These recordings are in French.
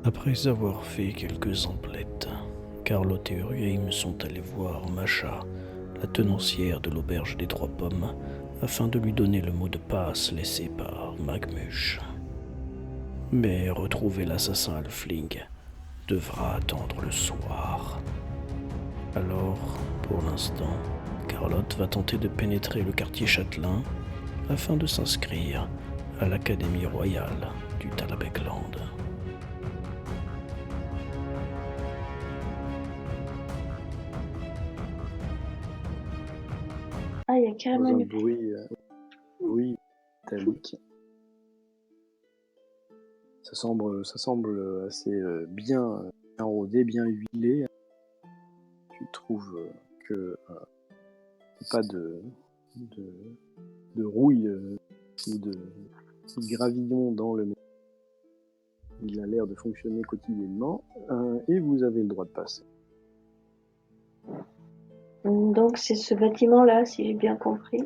Après avoir fait quelques emplettes, Carlotte et Urgrim sont allés voir Macha, la tenancière de l'auberge des Trois Pommes, afin de lui donner le mot de passe laissé par Magmuche. Mais retrouver l'assassin Halfling devra attendre le soir. Alors, pour l'instant, Carlotte va tenter de pénétrer le quartier châtelain afin de s'inscrire à l'Académie royale du Talabecland. Ah, il y a carrément Dans un une... bruit métallique. Ça semble assez bien rodé, bien huilé. Tu trouves que pas de rouille ou de gravillon dans le métal. Il a l'air de fonctionner quotidiennement et vous avez le droit de passer. Donc, c'est ce bâtiment-là, si j'ai bien compris.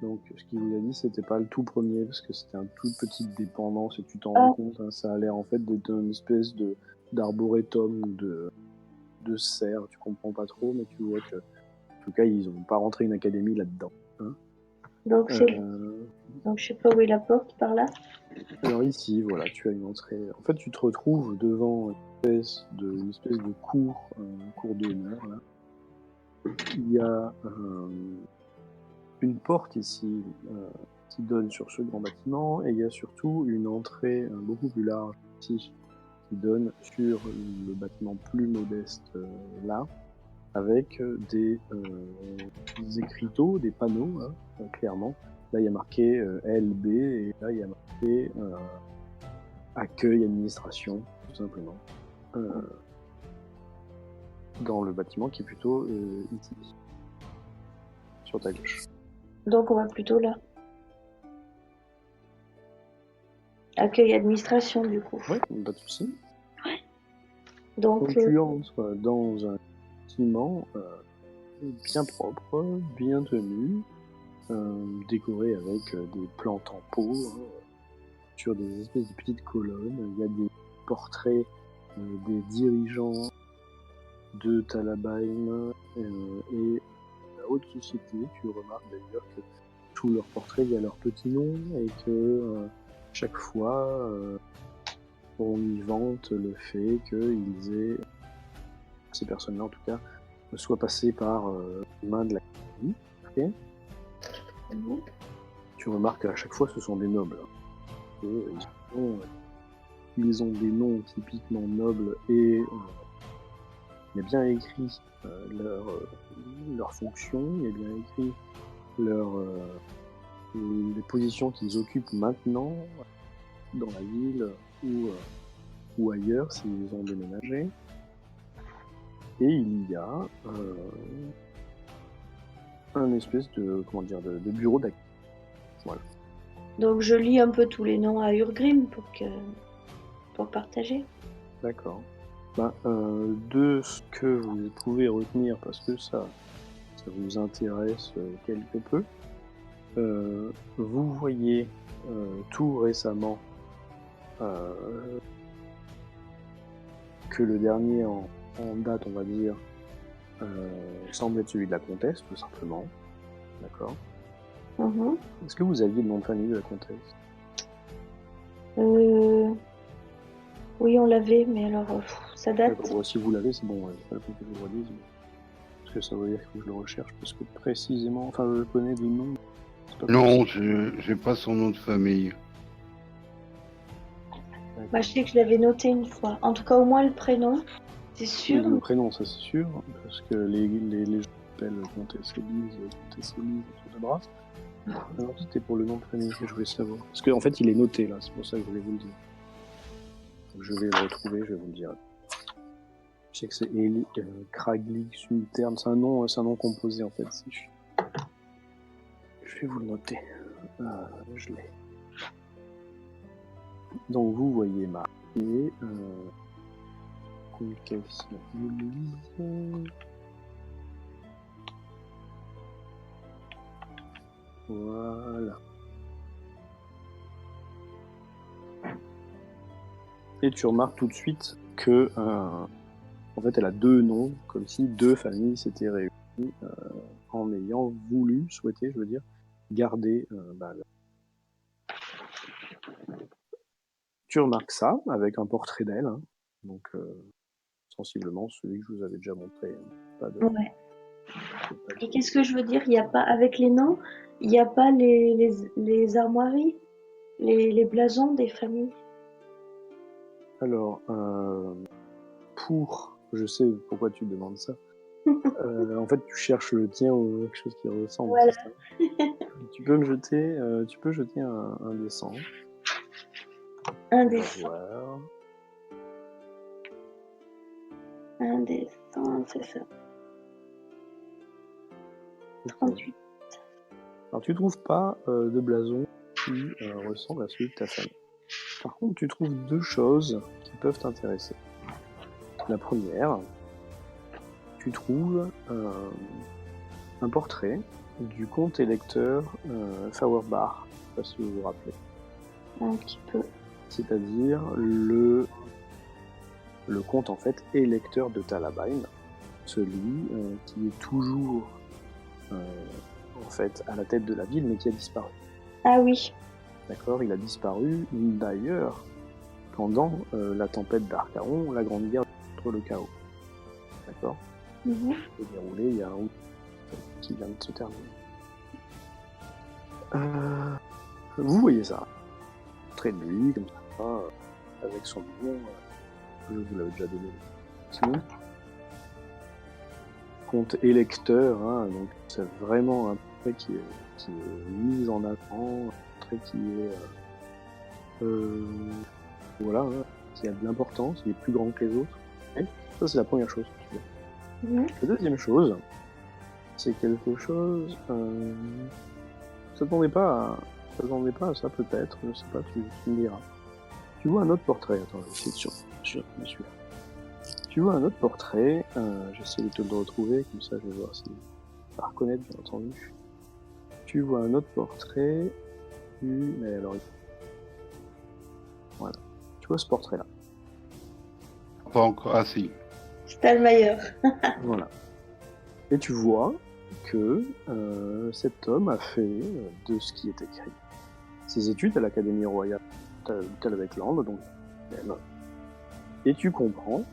Donc, ce qu'il vous a dit, c'était pas le tout premier, parce que c'était une toute petite dépendance, et tu t'en rends compte, hein, ça a l'air en fait d'être une espèce d'arboretum ou de serre, tu comprends pas trop, mais tu vois que, en tout cas, ils ont pas rentré une académie là-dedans. Hein. Donc, Donc, je sais pas où est la porte, par là. Alors ici, voilà, tu as une entrée. En fait, tu te retrouves devant une espèce de cour, un cours d'honneur, là. Il y a une porte ici qui donne sur ce grand bâtiment, et il y a surtout une entrée beaucoup plus large ici qui donne sur le bâtiment plus modeste là, avec des écriteaux, des panneaux, hein, clairement. Là, il y a marqué LB, et là, il y a marqué accueil, administration, tout simplement. Dans le bâtiment qui est plutôt ici, sur ta gauche. Donc, on va plutôt là. Accueil administration, du coup. Oui, pas de souci. Ouais. Donc tu entres dans un bâtiment bien propre, bien tenu, décoré avec des plantes en pot, hein, sur des espèces de petites colonnes. Il y a des portraits des dirigeants de Talabheim et la haute société. Tu remarques d'ailleurs que sous leurs portraits, il y a leur petit nom, et que chaque fois, on y vante le fait qu'ils aient, ces personnes-là en tout cas, soient passées par les mains de la vie. Okay. Tu remarques qu'à chaque fois, ce sont des nobles. Ils ont des noms typiquement nobles, et il y a bien écrit leur fonction, il y a bien écrit les positions qu'ils occupent maintenant dans la ville ou ailleurs s'ils ont déménagé. Et il y a un espèce de bureau d'accueil. Voilà. Donc je lis un peu tous les noms à Urgrim pour partager. D'accord. De ce que vous pouvez retenir, parce que ça vous intéresse quelque peu, vous voyez tout récemment que le dernier en date, on va dire, semble être celui de la comtesse, tout simplement. D'accord. Est-ce que vous aviez le nom de famille de la comtesse ? Oui, on l'avait, mais alors ça date. D'accord. Si vous l'avez, c'est bon, c'est pas la peine que je le redise. Parce que ça veut dire qu'il faut que je le recherche, parce que précisément, enfin, je le connais de nom. Non, j'ai pas son nom de famille. Bah, je sais que je l'avais noté une fois. En tout cas, au moins le prénom, c'est sûr. Oui, le prénom, ça c'est sûr, parce que les gens appellent Comtesse Élise autour de bras. Alors, c'était pour le nom de famille que je voulais savoir. Parce qu'en fait, il est noté là, c'est pour ça que je voulais vous le dire. Donc, je vais le retrouver, je vais vous le dire. Je sais que c'est Kraglik Sultern, c'est un nom composé en fait. Je vais vous le noter. Je l'ai. Donc vous voyez marqué Comtesse Élise. Voilà. Et tu remarques tout de suite que, en fait, elle a deux noms, comme si deux familles s'étaient réunies en ayant souhaité, je veux dire, garder. Tu remarques ça avec un portrait d'elle, hein. Donc sensiblement celui que je vous avais déjà montré. Hein. Pas de... Ouais. Et qu'est-ce que je veux dire? Il n'y a pas, avec les noms, il n'y a pas les armoiries, les blasons des familles. Alors, je sais pourquoi tu demandes ça. En fait, tu cherches le tien ou quelque chose qui ressemble. Voilà. C'est ça. Tu peux jeter un des 100. Un On des va 100. voir. Un des 100, c'est ça. 38. Alors, tu trouves pas de blason qui ressemble à celui de ta famille. Par contre, tu trouves deux choses qui peuvent t'intéresser. La première, tu trouves un portrait du comte électeur Fauerbach, je ne sais pas si vous vous rappelez. Un petit peu. C'est-à-dire le comte en fait électeur de Talabain, celui qui est toujours en fait à la tête de la ville mais qui a disparu. Ah oui. D'accord, il a disparu d'ailleurs pendant la tempête d'Archaon, la grande guerre contre le chaos. D'accord. Mhm. Qui s'est déroulé il y a un août qui vient de se terminer. Vous voyez ça, très de lui, comme ça, avec son nom, je vous l'avais déjà donné. Sinon, comte électeur, hein, donc c'est vraiment un trait qui est mis en avant, un trait qui est voilà, hein, qui a de l'importance, il est plus grand que les autres. Et ça c'est la première chose que tu vois. Mhm. La deuxième chose, c'est quelque chose. Je t'attendais pas à ça peut-être, je sais pas, tu me diras. Tu vois un autre portrait, attends, je vais essayer de sur celui-là. Tu vois un autre portrait, j'essaie de te le retrouver, comme ça je vais voir si tu vas reconnaître, bien entendu. Tu vois un autre portrait, mais alors. Voilà. Tu vois ce portrait-là. Pas encore. Ah si. Stahlmayer. Voilà. Et tu vois que cet homme a fait de ce qui est écrit ses études à l'Académie royale de Talbot-Land, donc et tu comprends,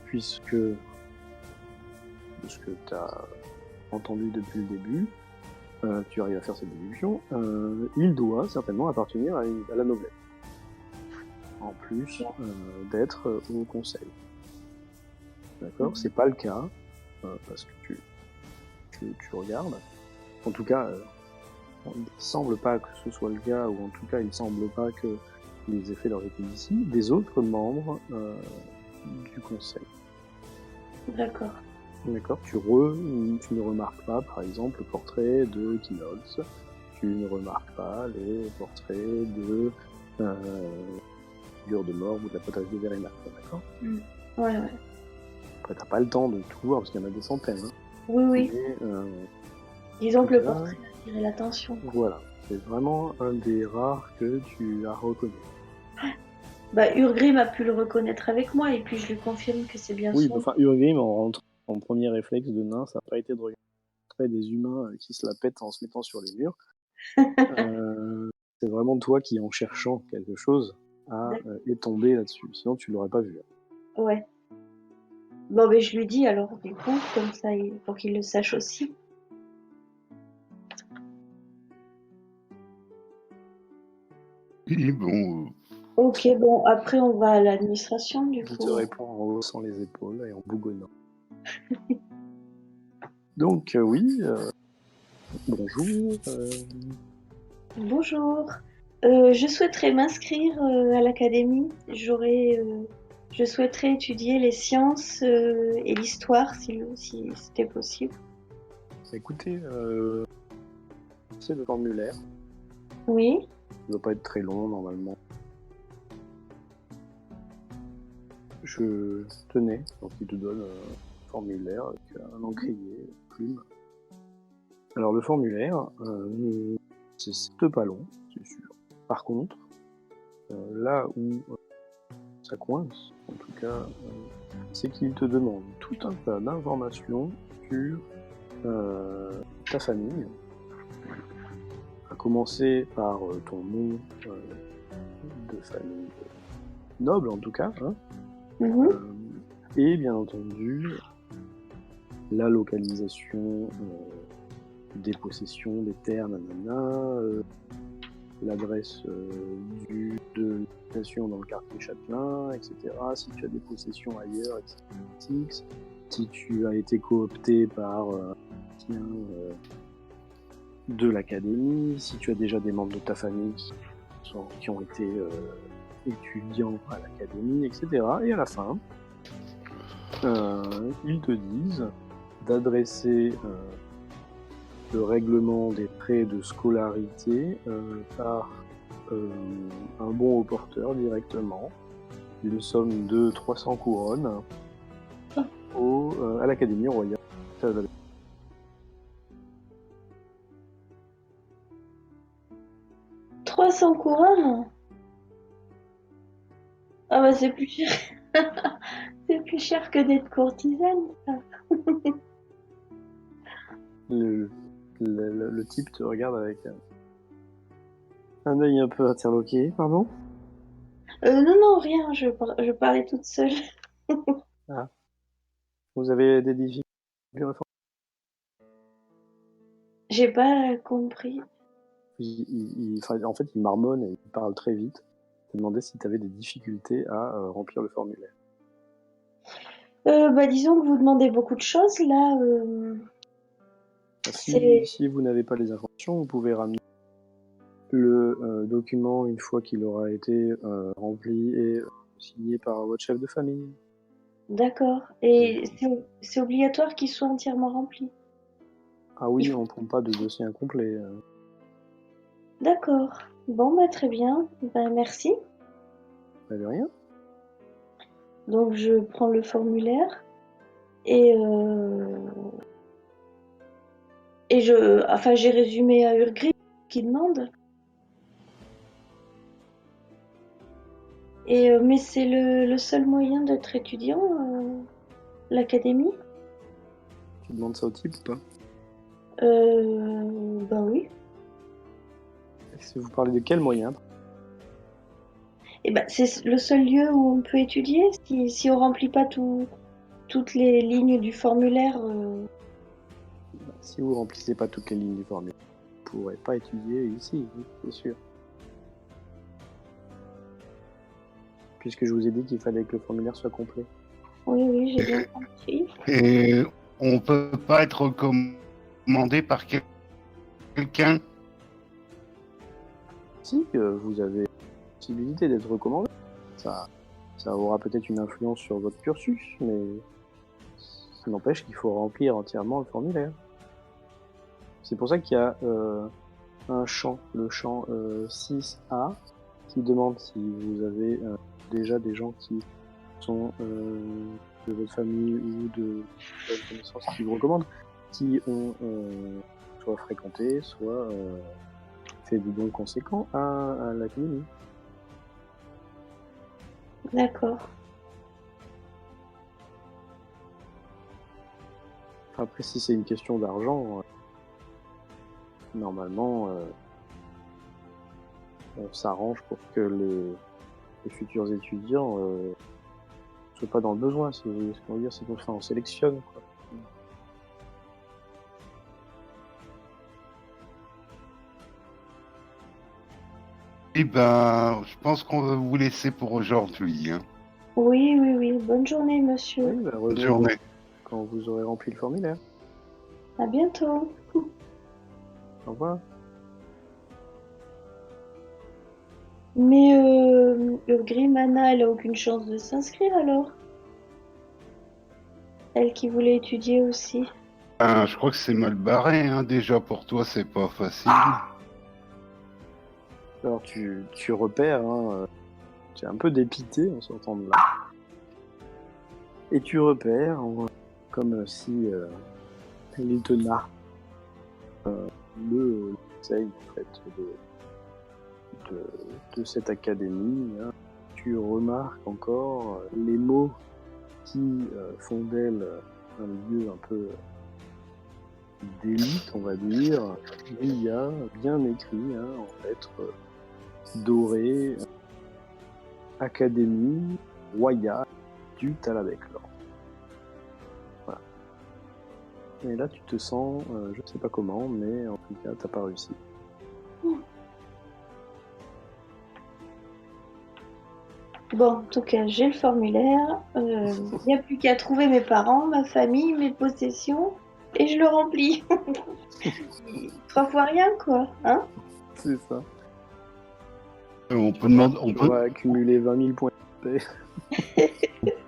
puisque de ce que tu as entendu depuis le début, tu arrives à faire cette déduction, il doit certainement appartenir à la noblesse, en plus d'être au conseil. D'accord. C'est pas le cas, parce que tu regardes. En tout cas, il ne semble pas que ce soit le cas, ou en tout cas, il ne semble pas qu'ils aient fait leur étude ici, des autres membres du conseil. D'accord. D'accord. Tu ne remarques pas, par exemple, le portrait de Kinox. Tu ne remarques pas les portraits de figure de mort ou de la potage de Verena. D'accord. Ouais. Après, t'as pas le temps de tout voir parce qu'il y en a des centaines. Hein. Oui. Mais, disons que le portrait a attiré l'attention. Voilà. C'est vraiment un des rares que tu as reconnu. Bah, Urgrim a pu le reconnaître avec moi et puis je lui confirme que c'est bien Oui, son. enfin, Urgrim, en premier réflexe de nain, ça n'a pas été de regarder des humains qui se la pètent en se mettant sur les murs. C'est vraiment toi qui, en cherchant quelque chose, est tombé là-dessus. Sinon, tu l'aurais pas vu. Ouais. Bon, ben je lui dis alors, du coup, comme ça, pour qu'il le sache aussi. Et bon. Ok, bon, après on va à l'administration, du Il coup. te répond en haussant les épaules et en bougonnant. Donc, oui, bonjour. Bonjour. Je souhaiterais m'inscrire à l'académie. Je souhaiterais étudier les sciences et l'histoire, si c'était possible. Écoutez, c'est le formulaire. Oui. Ça ne doit pas être très long, normalement. Je tenais, donc il te donne un formulaire avec un encrier, plume. Alors le formulaire, c'est pas long, c'est sûr. Par contre, là où ça coince, en tout cas, c'est qu'il te demande tout un tas d'informations sur ta famille, à commencer par ton nom de famille noble en tout cas, hein, Mhm. et bien entendu la localisation des possessions, des terres, nanana, l'adresse de l'habitation dans le quartier Châtelain, etc. Si tu as des possessions ailleurs, etc. Si tu as été coopté par de l'académie, si tu as déjà des membres de ta famille qui ont été étudiants à l'académie, etc. Et à la fin, ils te disent d'adresser le règlement des frais de scolarité par un bon au porteur directement, d'une somme de 300 couronnes à l'Académie royale. 300 couronnes? Ah bah c'est plus cher. C'est plus cher que d'être courtisane, ça. Le type te regarde avec un œil un peu interloqué, pardon. Non, rien, je parlais toute seule. Ah. Vous avez des difficultés? J'ai pas compris. En fait, il marmonne et il parle très vite. Je me demandais si tu avais des difficultés à remplir le formulaire. Bah disons que vous demandez beaucoup de choses, là. Si vous n'avez pas les informations, vous pouvez ramener le document une fois qu'il aura été rempli et signé par votre chef de famille. D'accord. Et c'est obligatoire qu'il soit entièrement rempli. Ah oui, on ne prend pas de dossier incomplet. D'accord. Bon, bah très bien. Bah merci. Pas de rien. Donc je prends le formulaire et j'ai résumé à Urgris qui demande. Et mais c'est le seul moyen d'être étudiant, l'académie? Tu demandes ça au type ou pas? Bah oui. Si vous parlez de quel moyen? Et ben c'est le seul lieu où on peut étudier. Si on remplit pas toutes les lignes du formulaire. Si vous remplissez pas toutes les lignes du formulaire, vous ne pourrez pas étudier ici, oui, c'est sûr. Puisque je vous ai dit qu'il fallait que le formulaire soit complet. Oui, j'ai bien compris. Et on peut pas être recommandé par quelqu'un? Si, vous avez la possibilité d'être recommandé. Ça aura peut-être une influence sur votre cursus, mais ça n'empêche qu'il faut remplir entièrement le formulaire. C'est pour ça qu'il y a un champ, le champ 6A, qui demande si vous avez déjà des gens qui sont de votre famille ou de votre connaissance qui vous recommandent, qui ont soit fréquenté, soit fait des dons conséquents à l'académie. D'accord. Après, si c'est une question d'argent, normalement, on s'arrange pour que les futurs étudiants ne soient pas dans le besoin, si vous voyez ce qu'on veut dire, c'est qu'on sélectionne, quoi. Eh ben, je pense qu'on va vous laisser pour aujourd'hui. Hein. Oui. Bonne journée, monsieur. Oui, bah, Bonne revenez journée. quand vous aurez rempli le formulaire. À bientôt. Au revoir. Mais Urgrimana, elle a aucune chance de s'inscrire alors? Elle qui voulait étudier aussi. Je crois que c'est mal barré. Hein. Déjà, pour toi, c'est pas facile. Alors tu repères, hein, tu es un peu dépité en sortant de là. Et tu repères, comme si il te narre le conseil en fait, de cette académie. Hein. tu remarques encore les mots qui font d'elle un lieu un peu d'élite, on va dire. Il y a bien écrit en lettres dorées Académie royale du Talabeclor. Voilà. Et là, tu te sens, je sais pas comment, mais en tout cas, t'as pas réussi. Bon, en tout cas, j'ai le formulaire. Il n'y a plus qu'à trouver mes parents, ma famille, mes possessions, et je le remplis. 3 fois rien, quoi. Hein? C'est ça. On peut demander, Tu vas accumuler 20 000 points de paix.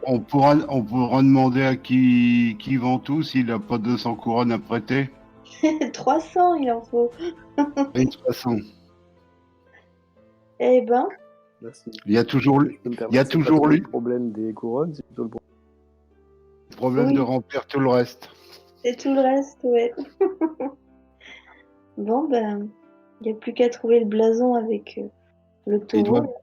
on pourra demander à qui vend tout s'il n'a pas 200 couronnes à prêter. 300, il en faut. Et de toute façon, Eh ben, Là, il y a toujours, je peux me permettre, il y a c'est toujours pas trop lui. le problème des couronnes, c'est plutôt le problème Oui. de remplir tout le reste. c'est tout le reste, ouais. Bon, ben, il n'y a plus qu'à trouver le blason avec le taureau.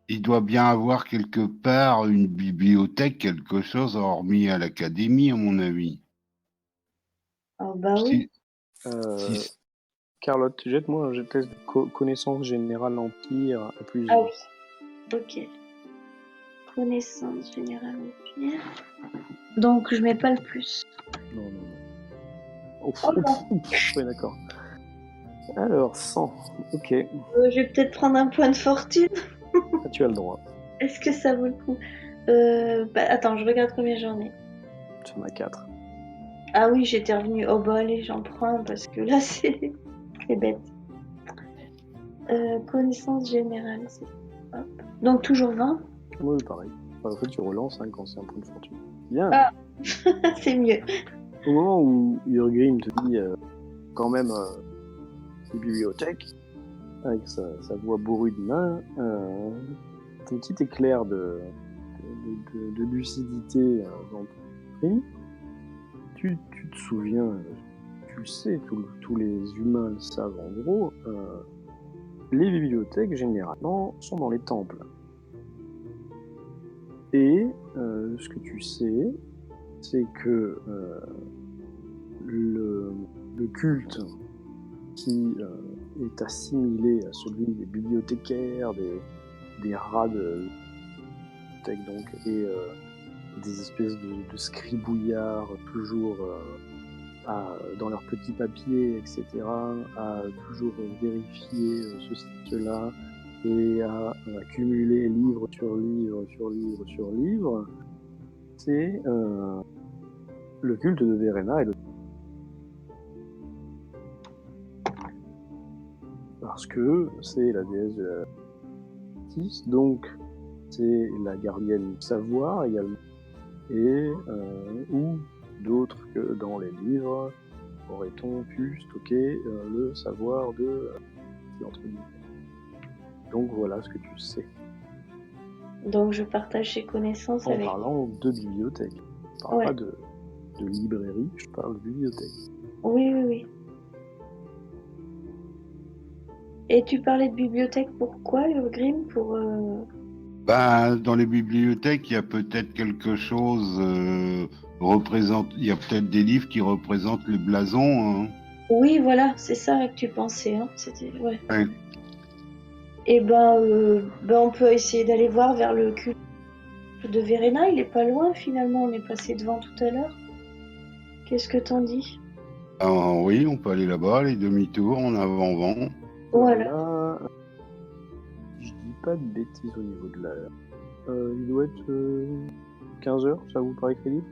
Il doit bien avoir quelque part une bibliothèque, quelque chose hormis à l'académie, à mon avis. Ah bah oui. Si- Carlotte, jette-moi un test de connaissance générale empire à plus. Ah oui. Ok. Connaissance générale empire. Donc, je mets pas le plus. Non. Ouf, Oh non. oui, d'accord. Alors, 100. Ok, Je vais peut-être prendre un point de fortune. ah, tu as le droit. Est-ce que ça vaut le coup? Bah, attends, je regarde combien j'en ai. Tu en as 4. Ah oui, j'étais revenue. Oh bah allez, j'en prends un parce que là, c'est bête. Connaissance générale, c'est... Hop. Donc, toujours 20. Oui, pareil. En fait, tu relances quand c'est un point de fortune. Bien. Ah. C'est mieux. Au moment où Urgrim te dit quand même une bibliothèque, avec sa voix bourrue de nain, un petit éclair de lucidité dans ton esprit. Tu te souviens, tu le sais, tous les humains le savent en gros, les bibliothèques généralement sont dans les temples. Et ce que tu sais, c'est que le culte qui est assimilé à celui des bibliothécaires, des rats de bibliothèque donc, et des espèces de scribouillards toujours dans leurs petits papiers, etc., à toujours vérifier ceci, cela, et à accumuler livre sur livre sur livre sur livre, c'est le culte de Verena et parce que c'est la déesse de la justice, donc c'est la gardienne du savoir également, et où d'autres que dans les livres aurait-on pu stocker le savoir de entre guillemets. Donc voilà ce que tu sais. Donc, je partage ces connaissances En avec... parlant de bibliothèque. Je parle pas de librairie, je parle de bibliothèque. Oui. Et tu parlais de bibliothèque, pourquoi, Urgrim? Pour... dans les bibliothèques, il y a peut-être quelque chose il y a peut-être des livres qui représentent les blasons. Hein. Oui, voilà, c'est ça que tu pensais. Hein. C'était... Ouais. Ouais. Et on peut essayer d'aller voir vers le culte de Verena. Il est pas loin, finalement. On est passé devant tout à l'heure. Qu'est-ce que t'en dis? Oui, on peut aller là-bas, les demi-tours, en avant-vent. Voilà. Là, je dis pas de bêtises au niveau de l'heure. Il doit être 15h, ça vous paraît crédible?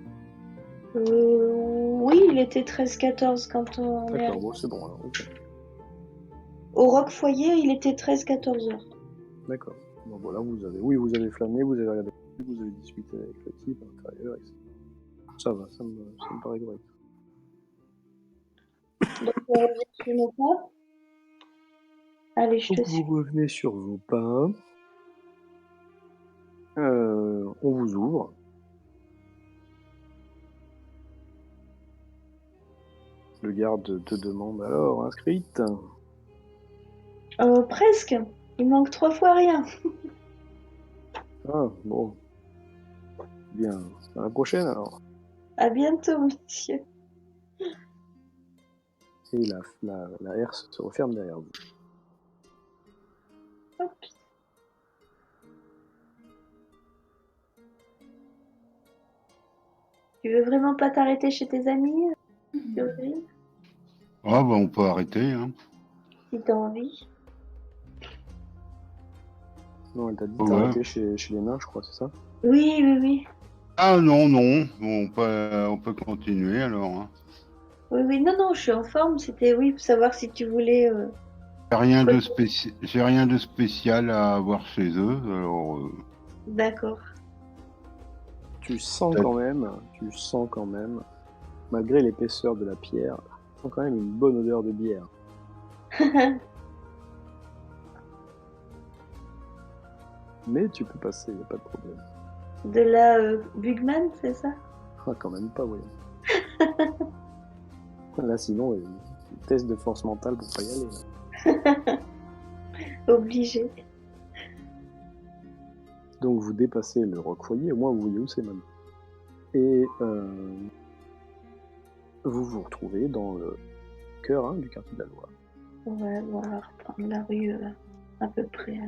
Oui, il était 13-14 quand on est D'accord, arrivé. bon, c'est bon alors. Okay. Au Roc Foyer, il était 13-14 heures. D'accord. Bon, voilà, vous avez flâné, vous avez regardé, vous avez discuté avec le type à l'intérieur, etc. Ça va, ça me paraît correct. Donc, on revient sur nos pas. Allez, je te Donc, suis. vous revenez sur vos pas. On vous ouvre. Le garde te demande alors, inscrite? Presque. Il manque 3 fois rien. Ah, bon. Bien. À la prochaine, alors. À bientôt, monsieur. Et la herse se referme derrière vous. Hop. Tu veux vraiment pas t'arrêter chez tes amis, Théodrine, Ah, bah, on peut arrêter, hein. si t'as envie? Non, elle t'a dit de Ouais. t'arrêter chez les nains, je crois, c'est ça? Oui, oui, oui. Ah, non, non. Bon, on peut continuer, alors, hein. Oui, oui. Non, non, je suis en forme. C'était, oui, pour savoir si tu voulais... J'ai rien de spécial à avoir chez eux, alors, D'accord. Tu sens quand même, malgré l'épaisseur de la pierre, tu sens quand même une bonne odeur de bière. Mais tu peux passer, y a pas de problème. De la Bugman, c'est ça? Ah, quand même pas, voyons. Là, sinon, test de force mentale pour pas y aller. Obligé. Donc vous dépassez le roc-foyer, au moins vous voyez où c'est maintenant. Et vous vous retrouvez dans le cœur du quartier de la Loire. Ouais, bon, on va reprendre la rue à peu près.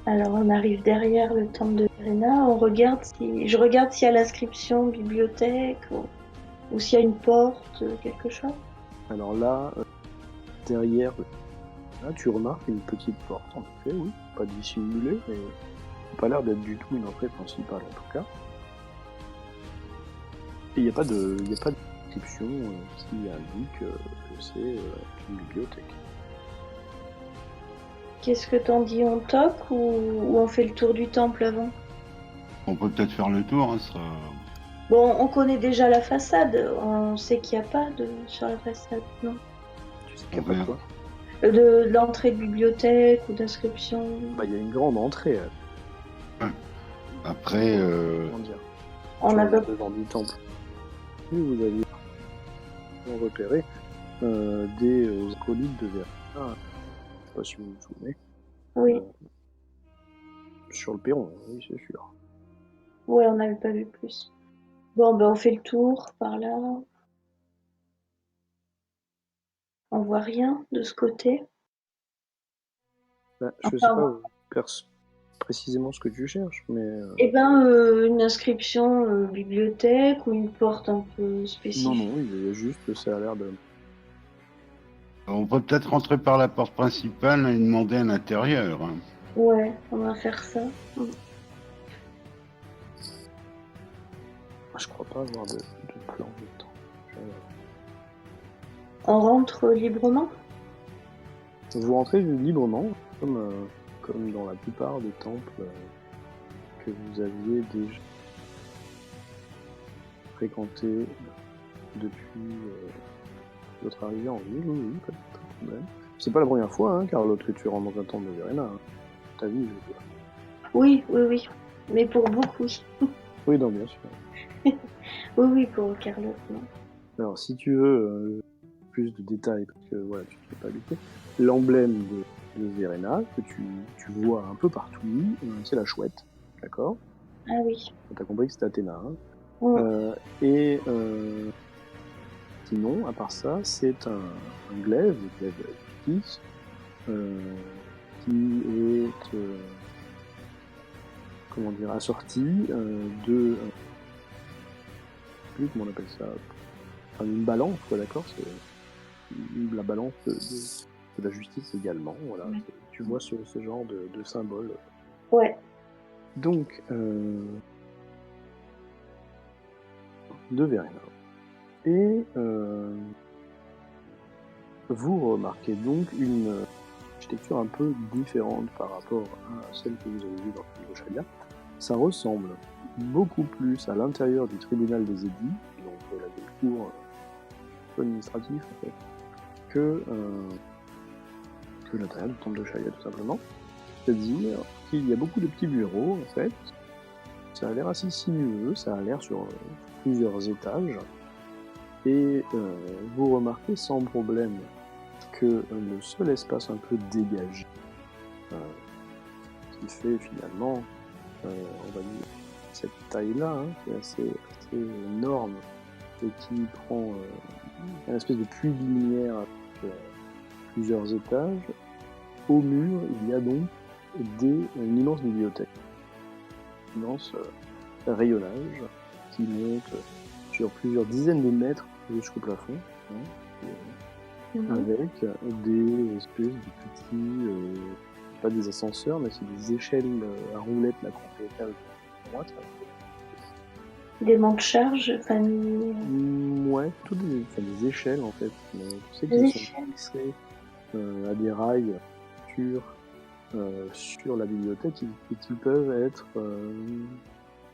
Alors on arrive derrière le temple de Verena, je regarde s'il y a l'inscription bibliothèque ou s'il y a une porte, quelque chose. Alors là, derrière, là, tu remarques une petite porte, en effet, oui, pas dissimulée, mais pas l'air d'être du tout une entrée principale en tout cas. Et il n'y a pas de description qui indique que c'est une bibliothèque. Qu'est-ce que t'en dis, on toque ou on fait le tour du temple avant? on peut peut-être faire le tour, hein, Bon, on connaît déjà la façade, on sait qu'il n'y a pas sur la façade, non? Tu sais qu'il n'y a pas de quoi? De l'entrée de bibliothèque ou d'inscription? Bah, il y a une grande entrée. Après, Comment dire? On a pas... devant du temple. Et vous aviez repéré des acolytes de Verona. Je sais pas si vous vous souvenez. Oui, Sur le perron, oui, c'est sûr. ouais, on n'avait pas vu plus. Bon, ben on fait le tour par là. On voit rien de ce côté. Bah, je sais pas précisément ce que tu cherches, mais... Eh ben, une inscription bibliothèque ou une porte un peu spécifique. Non, il y a juste, ça a l'air de... on peut peut-être rentrer par la porte principale et demander à l'intérieur, hein. Ouais, on va faire ça. Je crois pas avoir de plan de temps. On rentre librement? Vous rentrez librement, comme dans la plupart des temples que vous aviez déjà fréquentés depuis votre arrivée en ville. Oui, pas de problème. C'est pas la première fois, car l'autre que tu rentres dans un temple de Verena. Ta vie, je veux dire. Oui, oui, oui. Mais pour beaucoup. Oui, non, bien sûr. Oui, oui, pour Carlotte, non. Alors, si tu veux plus de détails, parce que voilà, tu ne t'es pas habitué, l'emblème de Verena, que tu vois un peu partout, c'est la chouette, d'accord? Ah oui. T'as compris que c'était Athéna, hein? Mm. Sinon, à part ça, c'est un glaive, le glaive justice, qui est assorti de plus comment on appelle ça, enfin, une balance, quoi, d'accord, c'est la balance de la justice également, voilà. Ouais. Tu vois ce genre de symbole. Ouais. Donc de Verena. Et vous remarquez donc une architecture un peu différente par rapport à celle que vous avez vue dans le Sharia. Ça ressemble beaucoup plus à l'intérieur du tribunal des édits, donc la cour administrative en fait, que l'intérieur du temple de Sharia tout simplement. C'est-à-dire qu'il y a beaucoup de petits bureaux en fait. Ça a l'air assez sinueux, ça a l'air sur plusieurs étages. Et vous remarquez sans problème que le seul espace un peu dégagé, qui fait finalement, on va dire, cette taille-là, hein, qui est assez énorme, et qui prend une espèce de puits de lumière avec plusieurs étages. Au mur, il y a donc une immense bibliothèque, un immense rayonnage qui monte sur plusieurs dizaines de mètres jusqu'au plafond, hein, avec des espèces de petits, pas des ascenseurs, mais c'est des échelles à roulettes là qu'on peut faire à droite. Des manques-charges, enfin, Ouais, plutôt des échelles en fait, mais tu sais des qu'ils sont échelles. fixés à des rails sur la bibliothèque et qui peuvent être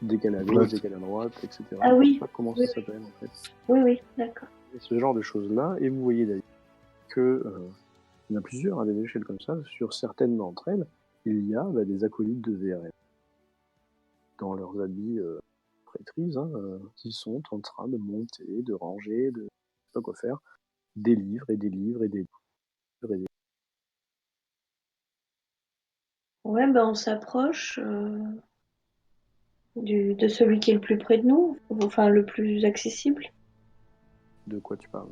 décalés à gauche, décalés à droite, etc. Ah oui. Je sais pas comment Oui, ça s'appelle en fait. oui, d'accord. Et ce genre de choses-là, et vous voyez d'ailleurs que il y en a plusieurs, hein, des échelles comme ça. Sur certaines d'entre elles, il y a des acolytes de VRM dans leurs habits prêtrises, hein, qui sont en train de monter, de ranger, de je sais pas quoi faire, des livres et des livres et des livres et des... Ouais, ben on s'approche de celui qui est le plus près de nous, enfin le plus accessible. De quoi tu parles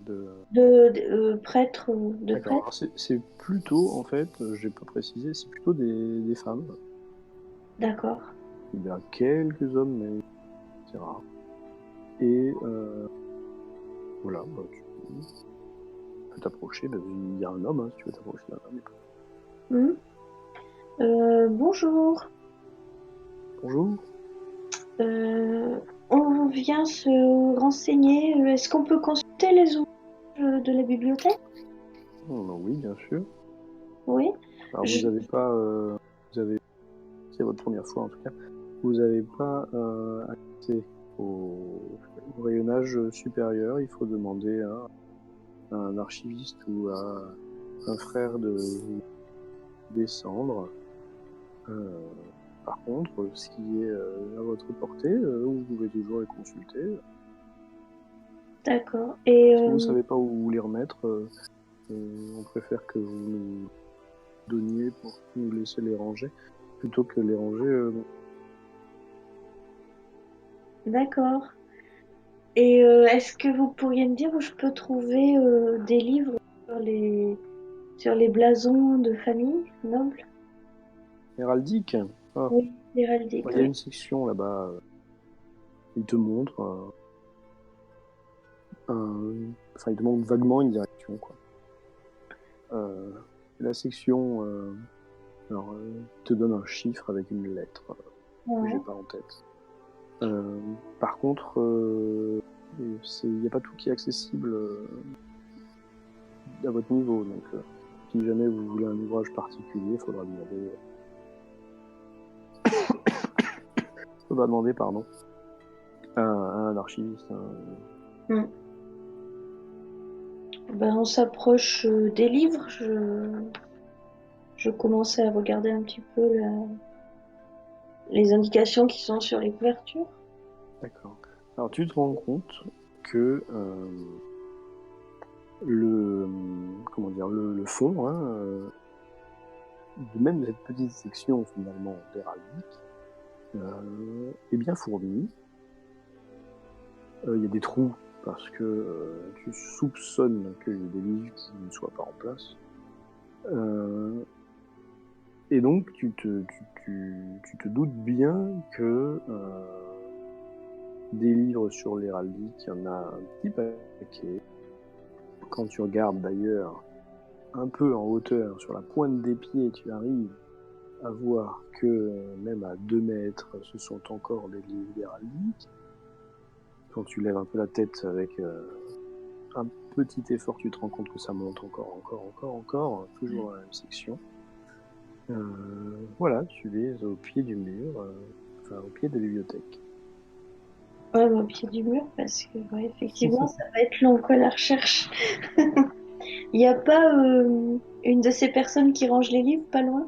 Prêtre, de D'accord, prêtre. alors c'est plutôt, en fait, j'ai pas précisé, c'est plutôt des femmes. D'accord. Il y a quelques hommes, mais c'est rare. Et voilà, tu peux t'approcher, il y a un homme, hein, si tu veux t'approcher d'un homme. Hmm. Bonjour. Bonjour. On vient se renseigner. Est-ce qu'on peut consulter les ouvrages de la bibliothèque? Oui, bien sûr. Oui. Alors vous avez pas, c'est votre première fois en tout cas, vous n'avez pas accès au rayonnage supérieur. Il faut demander à un archiviste ou à un frère de vous descendre. Par contre, ce qui est à votre portée, vous pouvez toujours les consulter. D'accord. Et Si vous ne savez pas où les remettre, on préfère que vous nous donniez pour nous laisser les ranger, plutôt que les ranger. d'accord. Et est-ce que vous pourriez me dire où je peux trouver des livres sur les blasons de famille nobles? Héraldique. Ah, Oui, l'héraldique, il y a oui. une section là-bas. Il te montre enfin, il te montre vaguement une direction, quoi. La section, alors, il te donne un chiffre avec une lettre que j'ai Ouais. pas en tête. Par contre, il n'y a pas tout qui est accessible à votre niveau, donc si jamais vous voulez un ouvrage particulier, il faudra demander pardon, à un archiviste. Hmm. Ben, on s'approche des livres. Je commence à regarder un petit peu les indications qui sont sur les couvertures. D'accord. Alors tu te rends compte que le fond, hein, de même cette petite section finalement d'héraldique, est bien fournie. Il y a des trous parce que tu soupçonnes qu'il y a des livres qui ne soient pas en place. Et donc tu te doutes bien que des livres sur l'héraldique, il y en a un petit paquet. Quand tu regardes d'ailleurs un peu en hauteur, sur la pointe des pieds, tu arrives à voir que même à 2 mètres, ce sont encore des livres d'héraldique. Quand tu lèves un peu la tête avec un petit effort, tu te rends compte que ça monte encore, toujours dans la même section. Voilà, tu es au pied du mur, enfin au pied de la bibliothèque. Ouais, au pied du mur, parce que ouais, effectivement, ça va être long, quoi, la recherche. Il n'y a pas une de ces personnes qui range les livres pas loin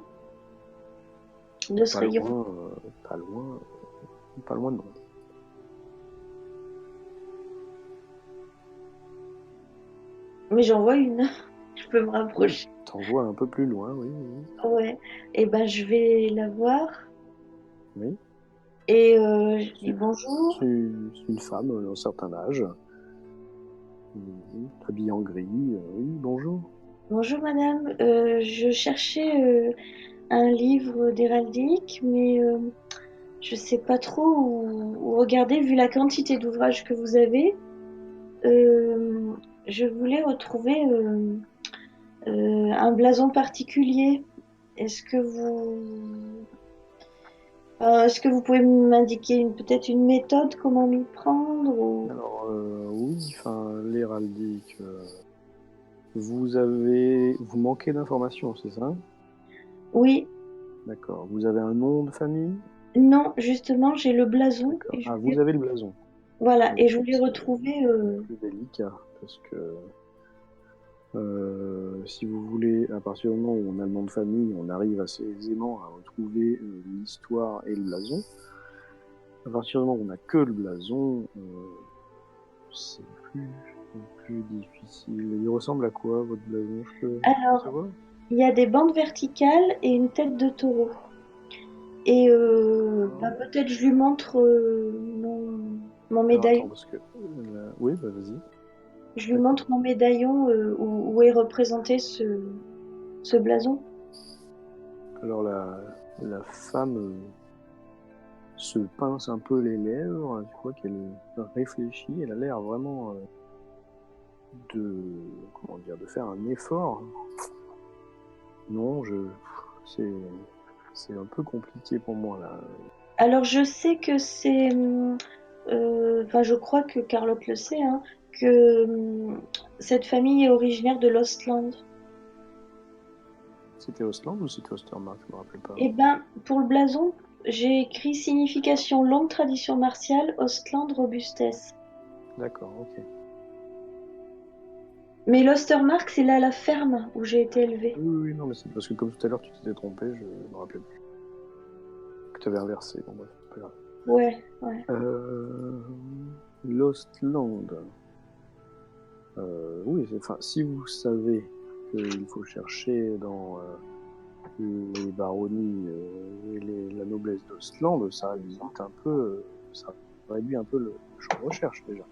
de ce Pas rayon? loin, pas loin non. Mais j'en vois une. Je peux me rapprocher. T'en vois un peu plus loin, oui. Ouais. Et ben, je vais la voir. Oui. Et je dis C'est bonjour. c'est une femme d'un certain âge, habillée en gris. Oui, bonjour. Bonjour madame. Je cherchais un livre d'héraldique, mais je sais pas trop où regarder vu la quantité d'ouvrages que vous avez. Euh, je voulais retrouver un blason particulier. Est-ce que est-ce que vous pouvez m'indiquer peut-être une méthode, comment m'y prendre Alors, oui, enfin, l'héraldique. Vous manquez d'informations, c'est ça? Oui, D'accord. Vous avez un nom de famille? non, justement, j'ai le blason D'accord. et Ah, vous avez le blason. voilà, Oui, et je donc voulais c'est retrouver. plus délicat parce que si vous voulez, à partir du moment où on a le nom de famille, on arrive assez aisément à retrouver l'histoire et le blason. À partir du moment où on n'a que le blason, c'est plus difficile. Il ressemble à quoi votre blason? Je peux Alors, savoir? il y a des bandes verticales et une tête de taureau. Et peut-être je lui montre mon Alors attends, médaillon. parce que oui, bah vas-y. Je lui D'accord. montre mon médaillon où est représenté ce blason. Alors la femme se pince un peu les lèvres. Tu vois qu'elle réfléchit. Elle a l'air vraiment de faire un effort. Non, c'est c'est un peu compliqué pour moi là. Alors je sais que c'est, enfin je crois que Carlotte le sait, hein, que cette famille est originaire de l'Ostland. C'était Ostland ou c'était Ostermark? Je me rappelle pas. Eh ben, pour le blason, j'ai écrit signification longue tradition martiale, Ostland robustesse. D'accord, ok. Mais l'Ostermark, c'est là la ferme où j'ai été élevée. Oui, non, mais c'est parce que comme tout à l'heure tu t'étais trompé, je me rappelais plus. Que tu avais inversé. Bon, bref, c'est pas grave. Ouais, ouais. L'Ostland. Oui, enfin, si vous savez qu'il faut chercher dans les baronnies et la noblesse d'Ostland, ça limite un peu, ça réduit un peu le champ de recherche déjà.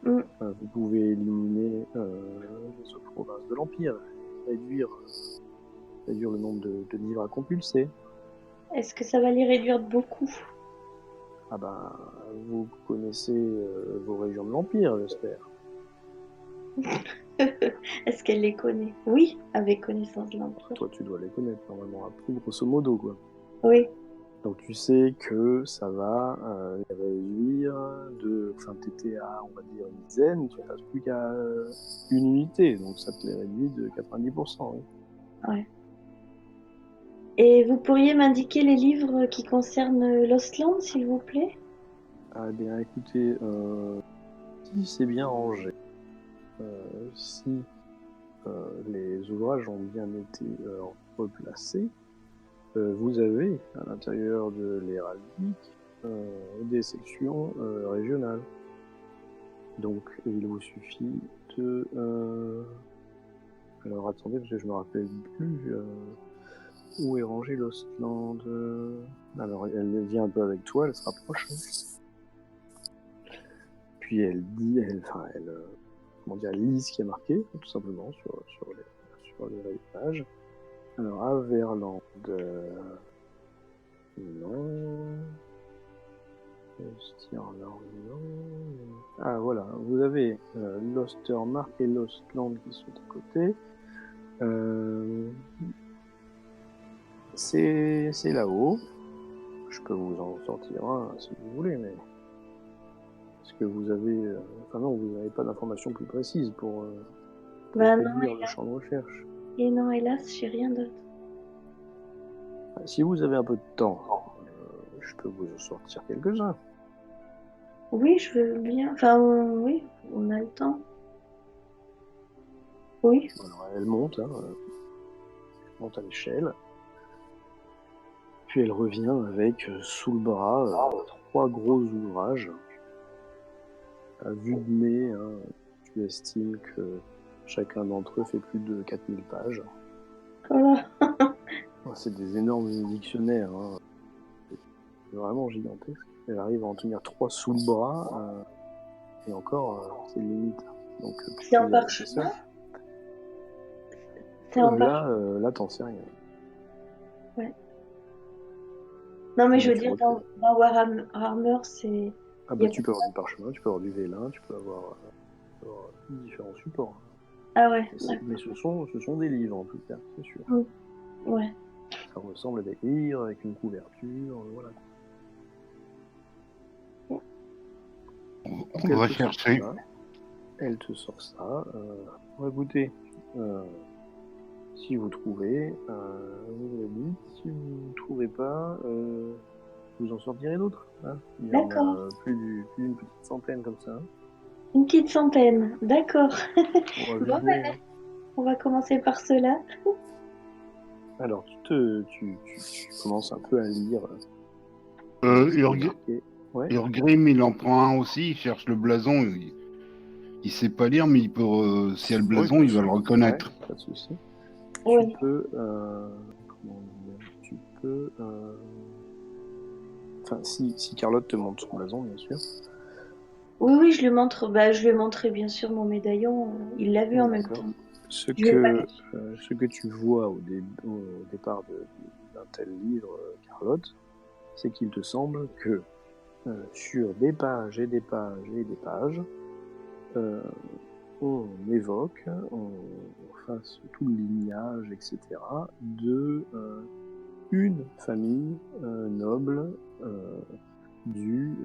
Mm. Vous pouvez éliminer les autres provinces de l'Empire, réduire, réduire le nombre de livres à compulser. Est-ce que ça va les réduire de beaucoup? Ah ben, vous connaissez vos régions de l'Empire, j'espère. Est-ce qu'elle les connaît? Oui, avec connaissance de l'Empire. Toi, tu dois les connaître normalement, un peu grosso modo, quoi. Oui, Donc tu sais que ça va les réduire de, enfin t'étais à, on va dire, une dizaine, tu passes plus qu'à une unité, donc ça te les réduit de 90%. Oui. ouais. Et vous pourriez m'indiquer les livres qui concernent l'Ostland, s'il vous plaît? Ah bien écoutez, si c'est bien rangé, si les ouvrages ont bien été replacés, vous avez à l'intérieur de l'héraldique des sections régionales. Donc il vous suffit de... alors attendez, parce que je me rappelle plus où est rangé l'Ostland. Alors elle vient un peu avec toi, elle se rapproche. Hein. Puis elle dit, comment dire, elle lit ce qui est marqué, tout simplement, sur les pages. Alors à Verland, non. Stirland, non. Ah voilà, vous avez l'Ostermark et l'Ostland qui sont à côté. C'est là-haut. Je peux vous en sortir un si vous voulez, mais est-ce que vous avez... enfin non, vous n'avez pas d'informations plus précises pour Bah non, réduire le champ de recherche. et non, hélas, j'ai rien d'autre. Si vous avez un peu de temps, je peux vous en sortir quelques-uns. Oui, je veux bien. Enfin, oui, on a le temps. Oui. Alors elle monte, hein, elle monte à l'échelle. Puis elle revient avec sous le bras 3 gros ouvrages. À vue de nez, hein, tu estimes que Chacun d'entre eux fait plus de 4000 pages. Voilà. C'est des énormes dictionnaires, hein. C'est vraiment gigantesque. Elle arrive à en tenir 3 sous le bras, et encore, c'est limite. Donc, C'est en parchemin? C'est en parchemin? Là, t'en sais rien. Ouais. Non, mais Là, je veux tu dire, reconnais. dans Warhammer, c'est. Ah y a tu pas- peux avoir du parchemin, tu peux avoir du vélin, tu peux avoir différents supports. Ah ouais, Mais ce sont des livres en tout cas, c'est sûr. ouais. Ça ressemble à des livres avec une couverture, voilà. On va chercher. Elle te sort ça. Écoutez, si vous trouvez, vous le dites. Si vous ne trouvez pas, vous en sortirez d'autres. Hein. Il y en D'accord. a plus d'une petite centaine comme ça. Hein. Une petite centaine, d'accord. On va Bon, vite jouer. Hein. on va commencer par cela. Alors, tu commences un peu à lire. Urgrim, il en prend un aussi, il cherche le blason. Il sait pas lire, mais il peut, s'il y a le blason, il va le reconnaître. Ouais, pas de souci. Oui. Tu peux. Comment dire, tu peux. Enfin, si Carlotte te montre son blason, bien sûr. Oui, je lui montre. Bah, je lui ai montré bien sûr mon médaillon. Il l'a vu en même temps. Ce que tu vois au départ d'un tel livre, Carlotte, c'est qu'il te semble que sur des pages et des pages et des pages, on évoque, on fasse tout le lignage, etc., de une famille noble du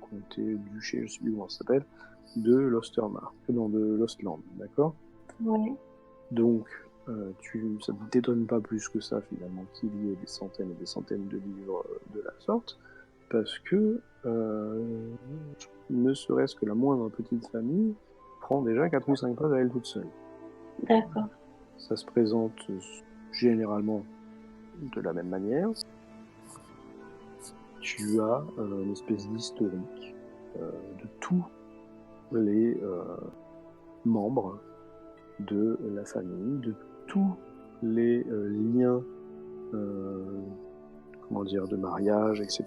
comté, duché, je sais plus comment ça s'appelle, de l'Ostermark, non, de l'Ostland, d'accord? Ouais. Donc, ça ne t'étonne pas plus que ça, finalement, qu'il y ait des centaines et des centaines de livres de la sorte, parce que ne serait-ce que la moindre petite famille prend déjà 4 ou 5 pages à elle toute seule. D'accord. Ça se présente généralement de la même manière. Tu as une espèce d'historique de tous les membres de la famille, de tous les liens de mariage, etc.,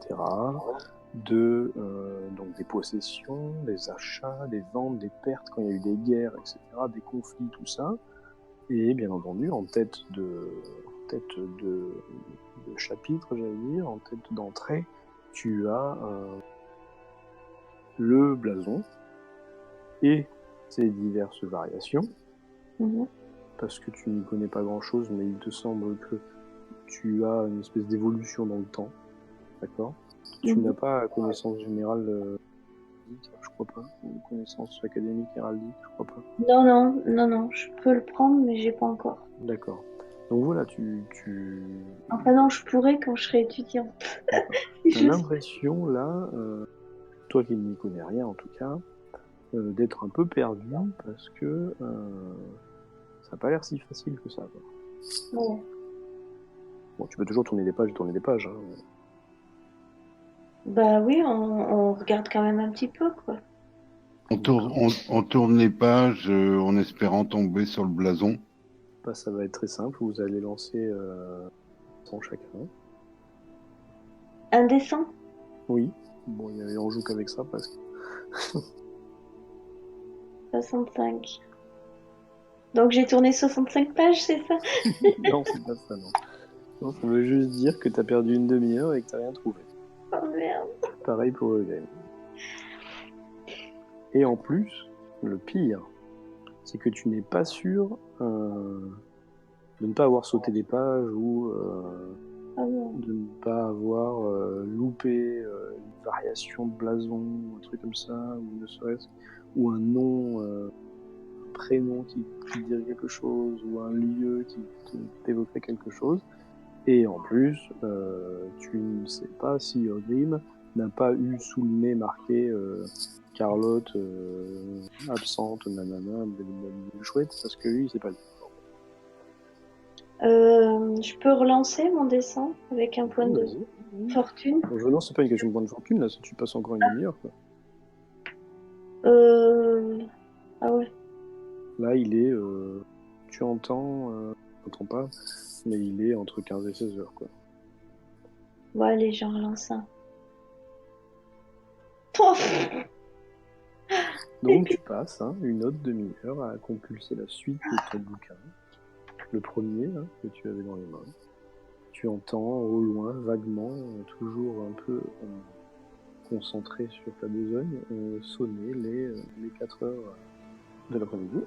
donc des possessions, des achats, des ventes, des pertes quand il y a eu des guerres, etc., des conflits, tout ça. Et bien entendu, en tête de chapitre, j'allais dire, en tête d'entrée, tu as le blason et ses diverses variations. Parce que tu n'y connais pas grand-chose, mais il te semble que tu as une espèce d'évolution dans le temps, d'accord? Tu n'as pas connaissance générale, je crois pas, ou connaissance académique héraldique, je crois pas. Non, je peux le prendre, mais j'ai pas encore. D'accord. Donc voilà, Enfin non, je pourrais quand je serai étudiante. T'as l'impression, là, toi qui n'y connais rien en tout cas, d'être un peu perdu, parce que ça n'a pas l'air si facile que ça, quoi. Ouais. Bon, tu peux toujours tourner des pages, hein. Bah oui, on regarde quand même un petit peu, quoi. On tourne les pages en espérant tomber sur le blason. Bah, ça va être très simple, vous allez lancer sans chacun. Un dessin? Oui. Bon, on joue qu'avec ça, presque. 65. Donc j'ai tourné 65 pages, c'est ça? Non, c'est pas ça, non. Non, ça veut juste dire que t'as perdu une demi-heure et que t'as rien trouvé. Oh merde. Pareil pour Eugène. Et en plus, le pire, c'est que tu n'es pas sûr de ne pas avoir sauté des pages ou de ne pas avoir loupé une variation de blason, un truc comme ça, ou ne serait-ce ou un nom, un prénom qui dirait quelque chose, ou un lieu qui t'évoquerait quelque chose. Et en plus, tu ne sais pas si Urgrim n'a pas eu sous le nez marqué Carlotte absente, nanana, chouette, parce que lui, il sait pas le dire. Je peux relancer mon dessin avec un point de fortune? Non, c'est pas une question de point de fortune, là, si tu passes encore une demi-heure, quoi. Ah ouais. Là, Là, il est... tu entends pas, mais il est entre 15 et 16 heures, quoi. Bon, allez, j'en relance un. Pouf. Donc tu passes une autre demi-heure à compulser la suite de ton bouquin. Le premier que tu avais dans les mains. Tu entends au loin, vaguement, toujours un peu concentré sur ta besogne, sonner les 4 heures de l'après-midi.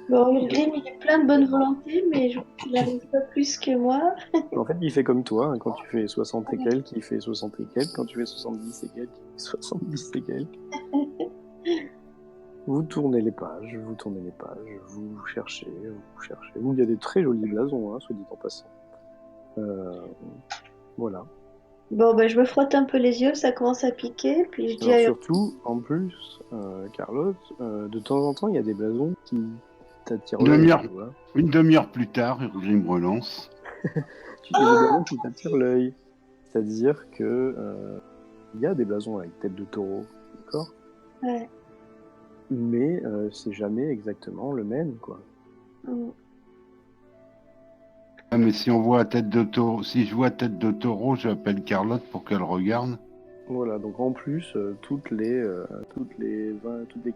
Bon, Grim, il est plein de bonne volonté, mais je vois qu'il n'arrive pas plus que moi. En fait, il fait comme toi, quand tu fais 60 et quelques, il fait 60 et quelques, quand tu fais 70 et quelques, il fait 70 et quelques. Vous tournez les pages, vous cherchez. Où il y a des très jolis blasons, soit dit en passant. Voilà. Bon, ben, je me frotte un peu les yeux, ça commence à piquer, puis je dis Alors à surtout, en plus, Carlotte, de temps en temps, il y a des blasons qui t'attirent Une l'œil, demi-heure tu vois. une demi-heure plus tard, Grim relance. Il y a des blasons qui t'attirent l'œil. C'est-à-dire que il y a des blasons avec tête de taureau, d'accord ? Ouais. Mais c'est jamais exactement le même, quoi. Ah, mais si on voit tête de taureau, si je vois tête de taureau, j'appelle Carlotte pour qu'elle regarde. Voilà, donc en plus, toutes les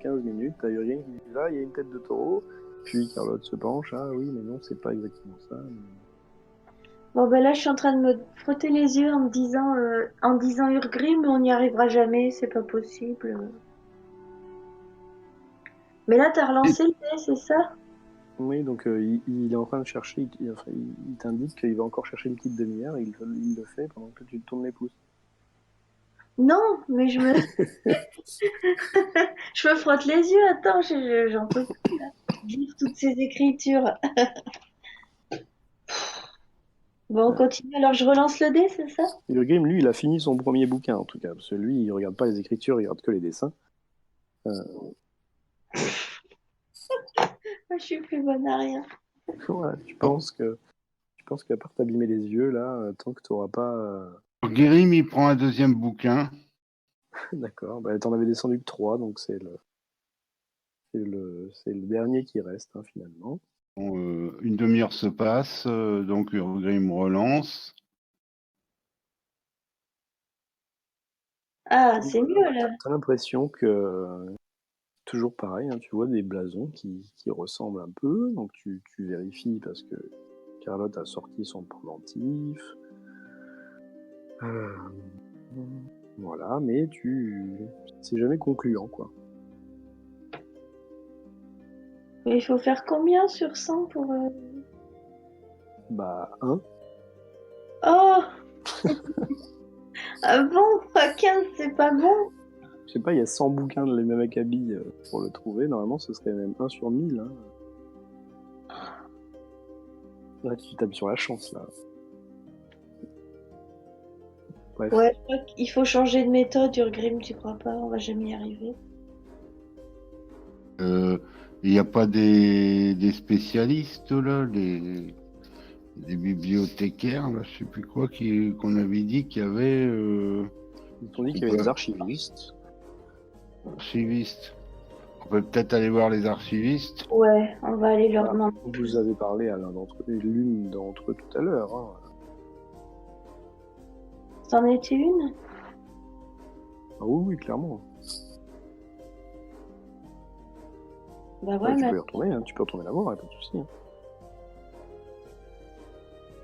15 minutes, t'as Uriel qui dit là, il y a une tête de taureau, puis Carlotte se penche, ah oui, mais non, c'est pas exactement ça. Bon, ben là, je suis en train de me frotter les yeux en disant Urgrim, mais on n'y arrivera jamais, c'est pas possible. Mais là, t'as relancé le dé, c'est ça? Oui, donc il est en train de chercher, il t'indique qu'il va encore chercher une petite demi-heure, et il le fait pendant que tu te tournes les pouces. Non, mais je me frotte les yeux, attends, j'en peux plus, là. Lire toutes ces écritures. Bon, on continue, alors je relance le dé, c'est ça? Urgrim, lui, il a fini son premier bouquin, en tout cas, parce que lui, il regarde pas les écritures, il regarde que les dessins. Moi, je suis plus bonne à rien. Voilà, tu penses qu'à part t'abîmer les yeux, là, tant que t'auras pas... Grim, il prend un deuxième bouquin. D'accord, bah, t'en avais descendu que 3, donc c'est le dernier qui reste, finalement. Bon, une demi-heure se passe, donc Grim relance. Ah, c'est mieux, là. T'as l'impression que, toujours pareil, tu vois des blasons qui ressemblent un peu, donc tu vérifies parce que Carlotte a sorti son pendentif. Voilà, mais c'est jamais concluant, quoi. Mais il faut faire combien sur 100 pour... Bah, 1. Oh! Ah bon? À 15, c'est pas bon? Je sais pas, il y a 100 bouquins de les mêmes acabits pour le trouver. Normalement, ce serait même 1 sur 1000. Là, tu tapes sur la chance, là. Bref. Ouais, je crois qu'il faut changer de méthode, Urgrim, tu crois pas? On va jamais y arriver. Il n'y a pas des spécialistes, là, des bibliothécaires, là, je sais plus quoi, qu'on avait dit qu'il y avait... Ils t'ont dit qu'il y avait des archivistes. Archivistes. On peut peut-être aller voir les archivistes. Ouais, on va aller leur demander. Vous avez parlé à l'une d'entre eux tout à l'heure. C'en était une? Ah oui, clairement. Bah ouais, Tu mais... peux y retourner, tu peux retourner la voir, pas de souci. Là,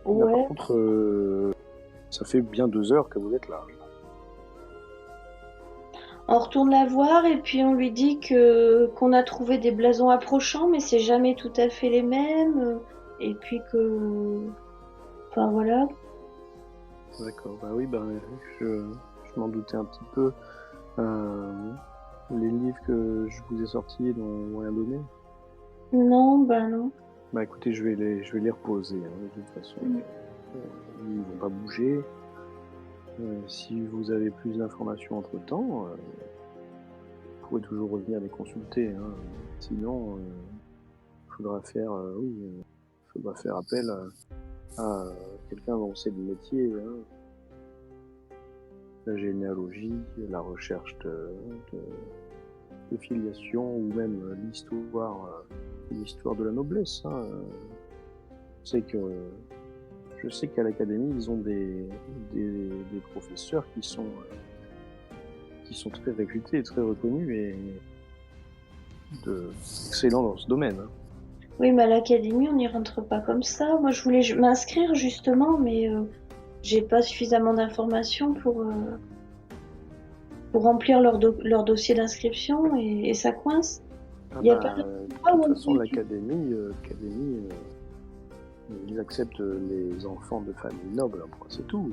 Ouais. par contre, ça fait bien 2 heures que vous êtes là. On retourne la voir et puis on lui dit qu'on a trouvé des blasons approchants, mais c'est jamais tout à fait les mêmes. Et puis que... Enfin voilà. D'accord, bah oui, je m'en doutais un petit peu. Les livres que je vous ai sortis n'ont rien donné. Non, bah non. Bah écoutez, je vais les reposer, de toute façon. Ils ne vont pas bouger. Si vous avez plus d'informations entre-temps, vous pouvez toujours revenir les consulter. Sinon, faudra faire appel à quelqu'un dont c'est le métier. La généalogie, la recherche de filiation ou même l'histoire de la noblesse. Hein. Je sais qu'à l'académie, ils ont des professeurs qui sont très réputés et très reconnus et excellents dans ce domaine. Hein. Oui, mais à l'académie, on n'y rentre pas comme ça. Moi, je voulais m'inscrire justement, mais j'ai pas suffisamment d'informations pour remplir leur dossier d'inscription et ça coince. Il y a pas De d'endroit où toute on façon, peut l'académie, ils acceptent les enfants de familles nobles, hein, c'est tout.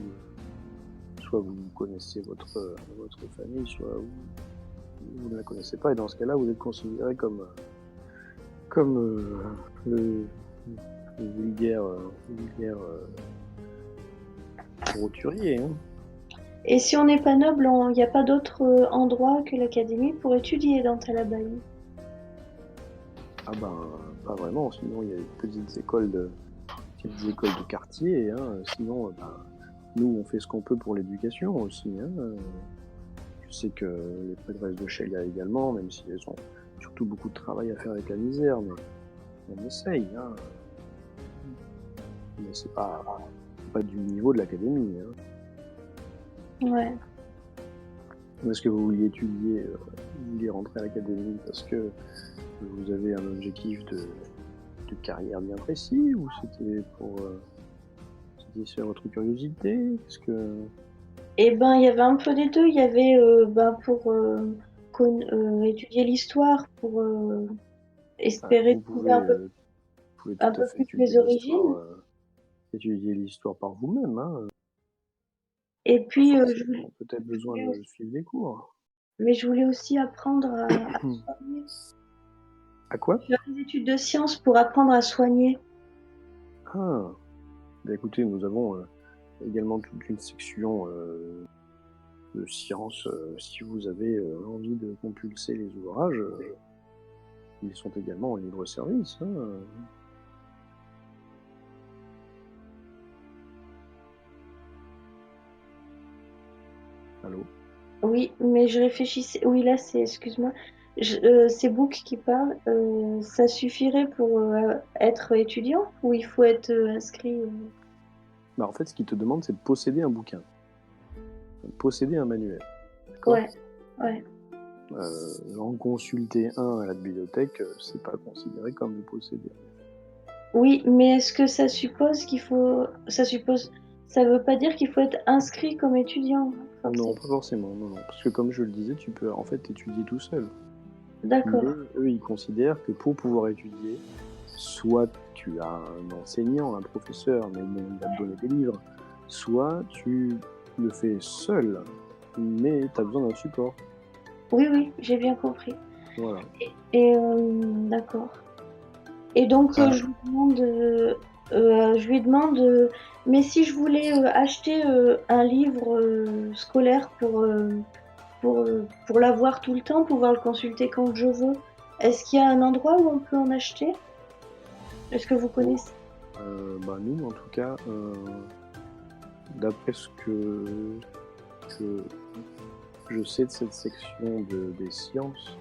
Soit vous connaissez votre famille, soit vous ne la connaissez pas, et dans ce cas-là, vous êtes considéré comme le vulgaire roturier. Hein. Et si on n'est pas noble, il n'y a pas d'autre endroit que l'académie pour étudier dans Talabaye? Ah ben, pas vraiment, sinon il y a des petites écoles de quartier. Hein. Sinon, nous, on fait ce qu'on peut pour l'éducation aussi. Hein. Je sais que les prêtresses de Sheila également, même si elles ont surtout beaucoup de travail à faire avec la misère, mais on essaye. Hein. Mais c'est pas du niveau de l'académie. Hein. Ouais. Est-ce que vous vouliez étudier, vous vouliez rentrer à l'académie parce que vous avez un objectif de carrière bien précis, ou c'était pour satisfaire votre curiosité? Eh ben, il y avait un peu des deux. Il y avait pour étudier l'histoire, pour espérer Vous trouver un peu pouvez tout à fait plus mes origines. étudier l'histoire par vous-même. Hein. Et puis, Peut-être besoin de suivre des cours. mais je voulais aussi apprendre à soigner. À quoi? Faire des études de sciences pour apprendre à soigner. Ah, écoutez, nous avons également toute une section de sciences. Si vous avez envie de compulser les ouvrages, ils sont également en libre service. Hein. Allô? Oui, mais je réfléchissais. Oui, là, excuse-moi. C'est Book qui parle. Ça suffirait pour être étudiant ou il faut être inscrit En fait, ce qu'il te demande, c'est de posséder un bouquin. Posséder un manuel. D'accord? Ouais. En consulter un à la bibliothèque, c'est pas considéré comme le posséder. Oui, mais est-ce que ça suppose qu'il faut. Ça veut pas dire qu'il faut être inscrit comme étudiant? Non, pas forcément, non. Parce que comme je le disais, tu peux en fait étudier tout seul. D'accord. Mais eux, ils considèrent que pour pouvoir étudier, soit tu as un enseignant, un professeur, mais bon, il va te donner des livres, soit tu le fais seul, mais tu as besoin d'un support. Oui, j'ai bien compris. Voilà. Et d'accord. Et donc je lui demande, mais si je voulais acheter un livre scolaire pour l'avoir tout le temps, pouvoir le consulter quand je veux, est-ce qu'il y a un endroit où on peut en acheter? Est-ce que vous connaissez? Nous, en tout cas, d'après ce que je sais de cette section des sciences,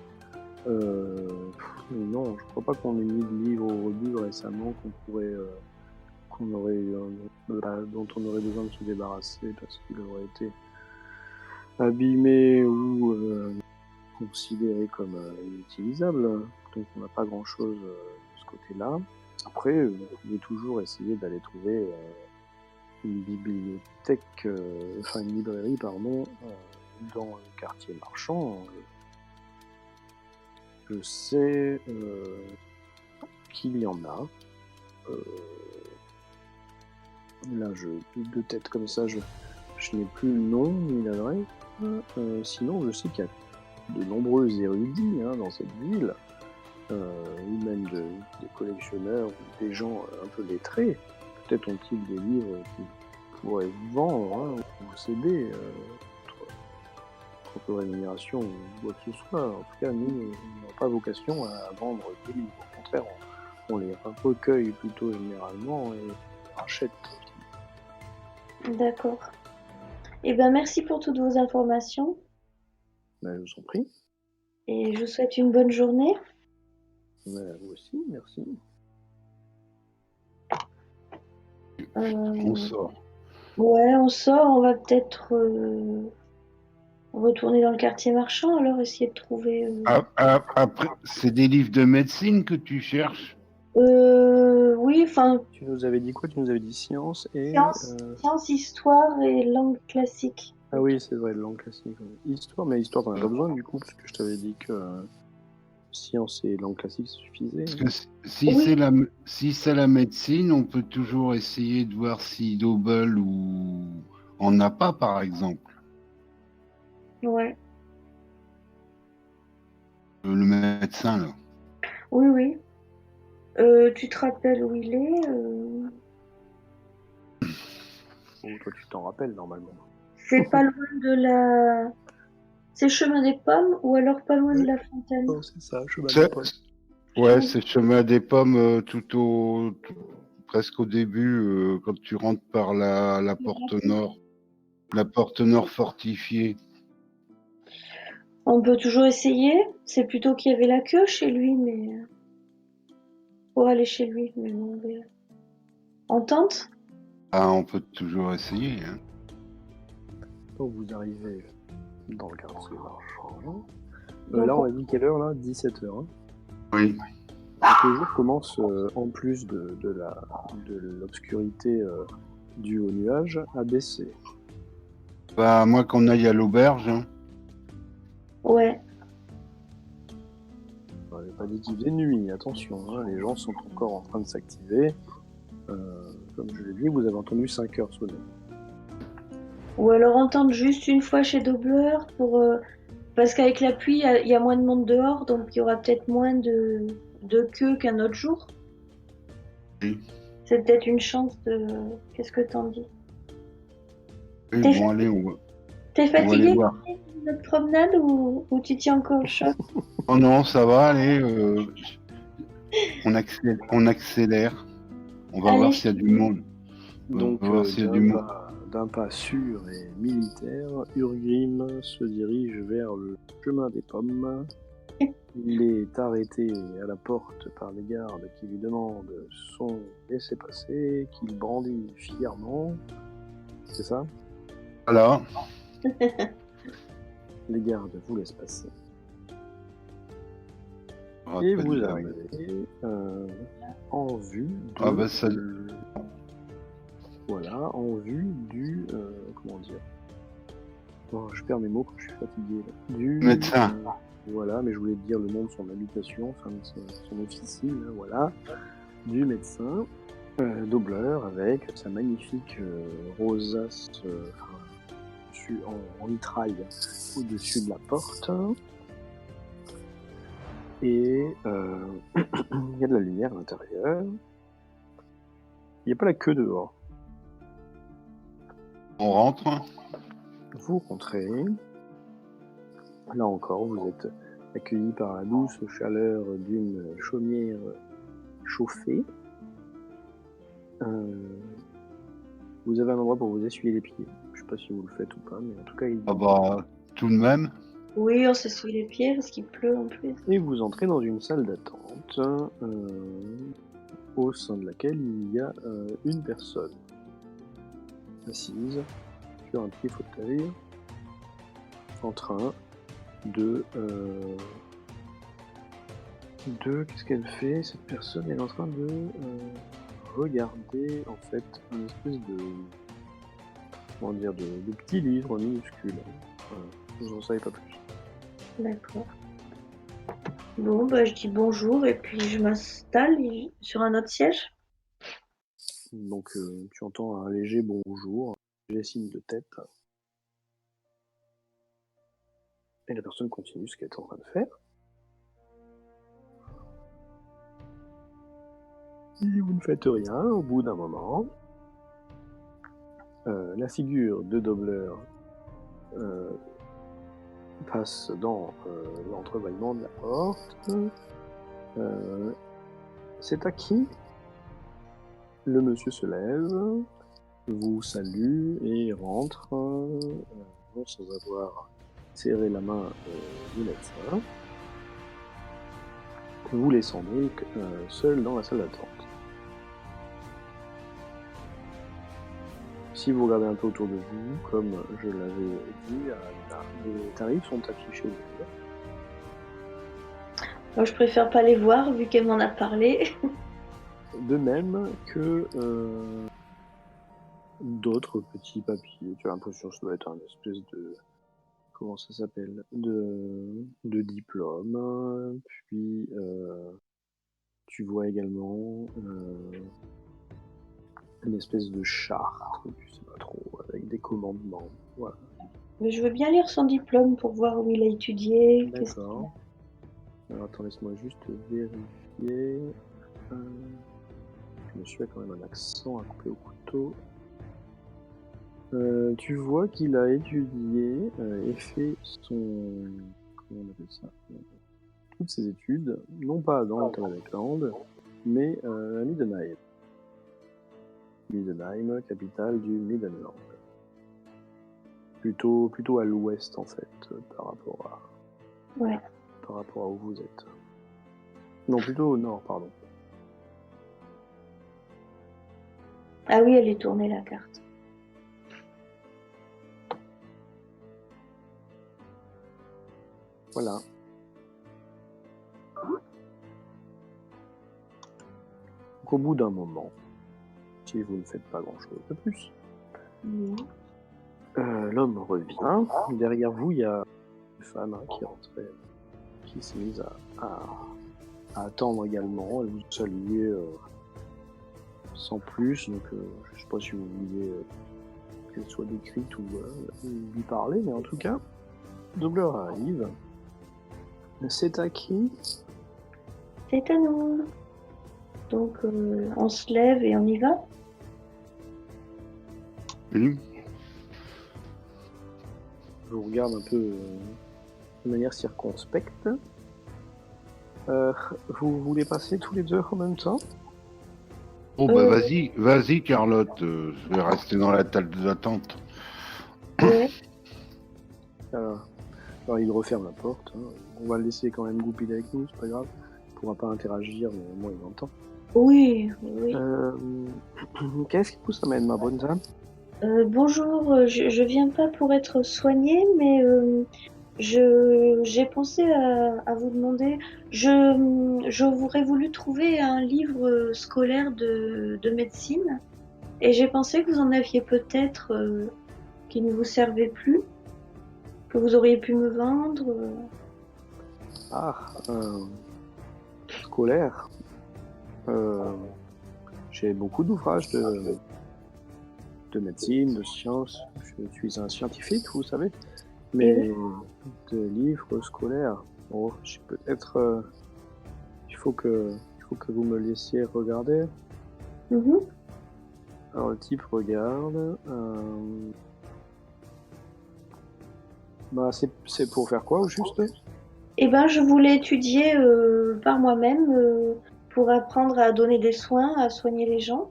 non, je crois pas qu'on ait mis de livres au rebut récemment dont on aurait besoin de se débarrasser parce qu'il aurait été abîmé ou considéré comme inutilisable. Donc on n'a pas grand-chose de ce côté-là. Après, vous pouvez toujours essayer d'aller trouver une bibliothèque, une librairie, pardon, dans le quartier marchand. Je sais qu'il y en a. Là, de tête comme ça, je n'ai plus le nom ni l'adresse. Sinon, je sais qu'il y a de nombreux érudits dans cette ville, ou même des collectionneurs ou des gens un peu lettrés. Peut-être ont-ils des livres qu'ils pourraient vous vendre ou vous céder contre rémunération ou quoi que ce soit. En tout cas, nous, on n'a pas vocation à vendre des livres. Au contraire, on les recueille plutôt généralement et rachète. D'accord. Eh bien, merci pour toutes vos informations. Je vous en prie. Et je vous souhaite une bonne journée. Vous aussi, merci. On Euh, sort. ouais, on sort, on va peut-être retourner dans le quartier marchand, alors essayer de trouver... Après, c'est des livres de médecine que tu cherches? oui, enfin, Tu nous avais dit quoi? Tu nous avais dit science et... science, histoire et langue classique. Ah oui, c'est vrai, langue classique. Histoire, mais histoire, t'en as pas besoin du coup, parce que je t'avais dit que science et langue classique suffisait. Parce que si Oui. c'est la médecine, on peut toujours essayer de voir si Double ou en a pas, par exemple. Ouais. Le médecin, là. Oui, oui. Tu te rappelles où il est Oh, toi, tu t'en rappelles normalement. C'est pas loin de la... C'est chemin des pommes ou alors pas loin de la fontaine. Non, c'est ça, chemin des C'est- pommes. Ouais, c'est chemin des pommes presque au début, quand tu rentres par la porte nord. La porte nord fortifiée. On peut toujours essayer. C'est plutôt qu'il y avait la queue chez lui, mais... Pour aller chez lui, mais bon, on verra. On tente? Ah, on peut toujours essayer, hein. Donc vous arrivez dans le quartier marchand. Donc, Là, on a dit quelle heure là? 17h. Hein. Oui. Donc, le jour commence, en plus de l'obscurité due au nuage, à baisser. Bah, moi qu'on aille à l'auberge, hein. Ouais. On n'avait pas dit qu'il faisait nuit, attention, hein, les gens sont encore en train de s'activer. Comme je l'ai dit, vous avez entendu 5 heures sonner. Ou alors entendre juste une fois chez Dobler pour... Parce qu'avec la pluie, il y a moins de monde dehors, donc il y aura peut-être moins de queue qu'un autre jour. Oui. C'est peut-être une chance de... Qu'est-ce que t'en dis? Oui, T'es bon, allez, on T'es va aller fatigué voir. de notre promenade ou tu tiens encore au choc? Oh non, ça va, allez, on accélère. On va voir Allez, s'il y a du monde. Donc, On va voir s'il y a du monde. d'un pas sûr et militaire, Urgrim se dirige vers le chemin des pommes. Il est arrêté à la porte par les gardes qui lui demandent son laissez-passer, qu'il brandit fièrement. C'est ça? Voilà. Les gardes vous laissent passer. On Et rappelle vous la- arrivez en vue de... Ah bah ça... Voilà, en vue du... comment dire? Oh, je perds mes mots quand je suis fatigué. Là. Du Médecin. Voilà, mais je voulais te dire le nom de son habitation, enfin de son officine, là, voilà. Du médecin, Dobler, avec sa magnifique rosace en mitraille au-dessus de la porte. Et il y a de la lumière à l'intérieur. Il n'y a pas la queue dehors. On rentre. Vous rentrez. Là encore, vous êtes accueilli par la douce chaleur d'une chaumière chauffée. Vous avez un endroit pour vous essuyer les pieds. Je sais pas si vous le faites ou pas, mais en tout cas, Ah bah, tout de même. oui, on s'essuie les pieds parce qu'il pleut en plus. Et vous entrez dans une salle d'attente, au sein de laquelle il y a une personne assise sur un petit fauteuil, en train de qu'est-ce qu'elle fait? Cette personne, elle est en train de regarder en fait une espèce de comment dire de petit livre minuscule. Voilà. Vous en savez pas plus. D'accord. Bon, bah, je dis bonjour et puis je m'installe sur un autre siège. Donc tu entends un léger bonjour, un léger signe de tête. Et la personne continue ce qu'elle est en train de faire. Et vous ne faites rien au bout d'un moment. La figure de Dobler passe dans l'entrebâillement de la porte. C'est à qui? Le monsieur se lève, vous salue et rentre sans avoir serré la main du médecin. vous laissant donc seul dans la salle d'attente. Si vous regardez un peu autour de vous, comme je l'avais dit, les tarifs sont affichés. Moi, je préfère pas les voir vu qu'elle m'en a parlé. De même que d'autres petits papiers. Tu as l'impression que ça doit être un espèce de... Comment ça s'appelle de diplôme. Puis tu vois également une espèce de charte, tu sais pas trop, avec des commandements. Voilà. Mais je veux bien lire son diplôme pour voir où il a étudié. D'accord. Alors attends, laisse-moi juste vérifier. Je me suis fait quand même un accent à couper au couteau. Tu vois qu'il a étudié et fait son... Comment on appelle ça toutes ses études, non pas dans le Tamarekland, mais à Middenheim. Middenheim, capitale du Middenland. Plutôt à l'ouest en fait, par rapport à où vous êtes. Non, plutôt au nord, pardon. Ah oui, elle est tournée la carte. Voilà. Donc, au bout d'un moment, si vous ne faites pas grand-chose de plus, l'homme revient. Derrière vous, il y a une femme qui est rentrée, qui s'est mise à attendre également. Elle vous saluait sans plus. Donc, je ne sais pas si vous vouliez qu'elle soit décrite ou lui parler, mais en tout cas, Doubler arrive. C'est à qui? C'est à nous. Donc, on se lève et on y va. Oui. Je vous regarde un peu de manière circonspecte. Vous voulez passer tous les deux en même temps? Bon, bah vas-y, Carlotte, je vais rester dans la salle d'attente. Ouais. Alors il referme la porte. Hein. On va le laisser quand même goupiller avec nous, c'est pas grave. Il pourra pas interagir, mais au moins il entend. Oui. Qu'est-ce qui vous amène, ma bonne dame? Bonjour, je viens pas pour être soignée, mais j'ai pensé à vous demander. J'aurais voulu trouver un livre scolaire de médecine, et j'ai pensé que vous en aviez peut-être qui ne vous servait plus, que vous auriez pu me vendre. Scolaire. J'ai beaucoup d'ouvrages de médecine, de sciences. Je suis un scientifique, vous savez. Mais de livres scolaires, bon, peut-être. Il faut que vous me laissiez regarder. Alors le type regarde. Bah c'est pour faire quoi au juste? Eh ben, je voulais étudier par moi-même pour apprendre à donner des soins, à soigner les gens.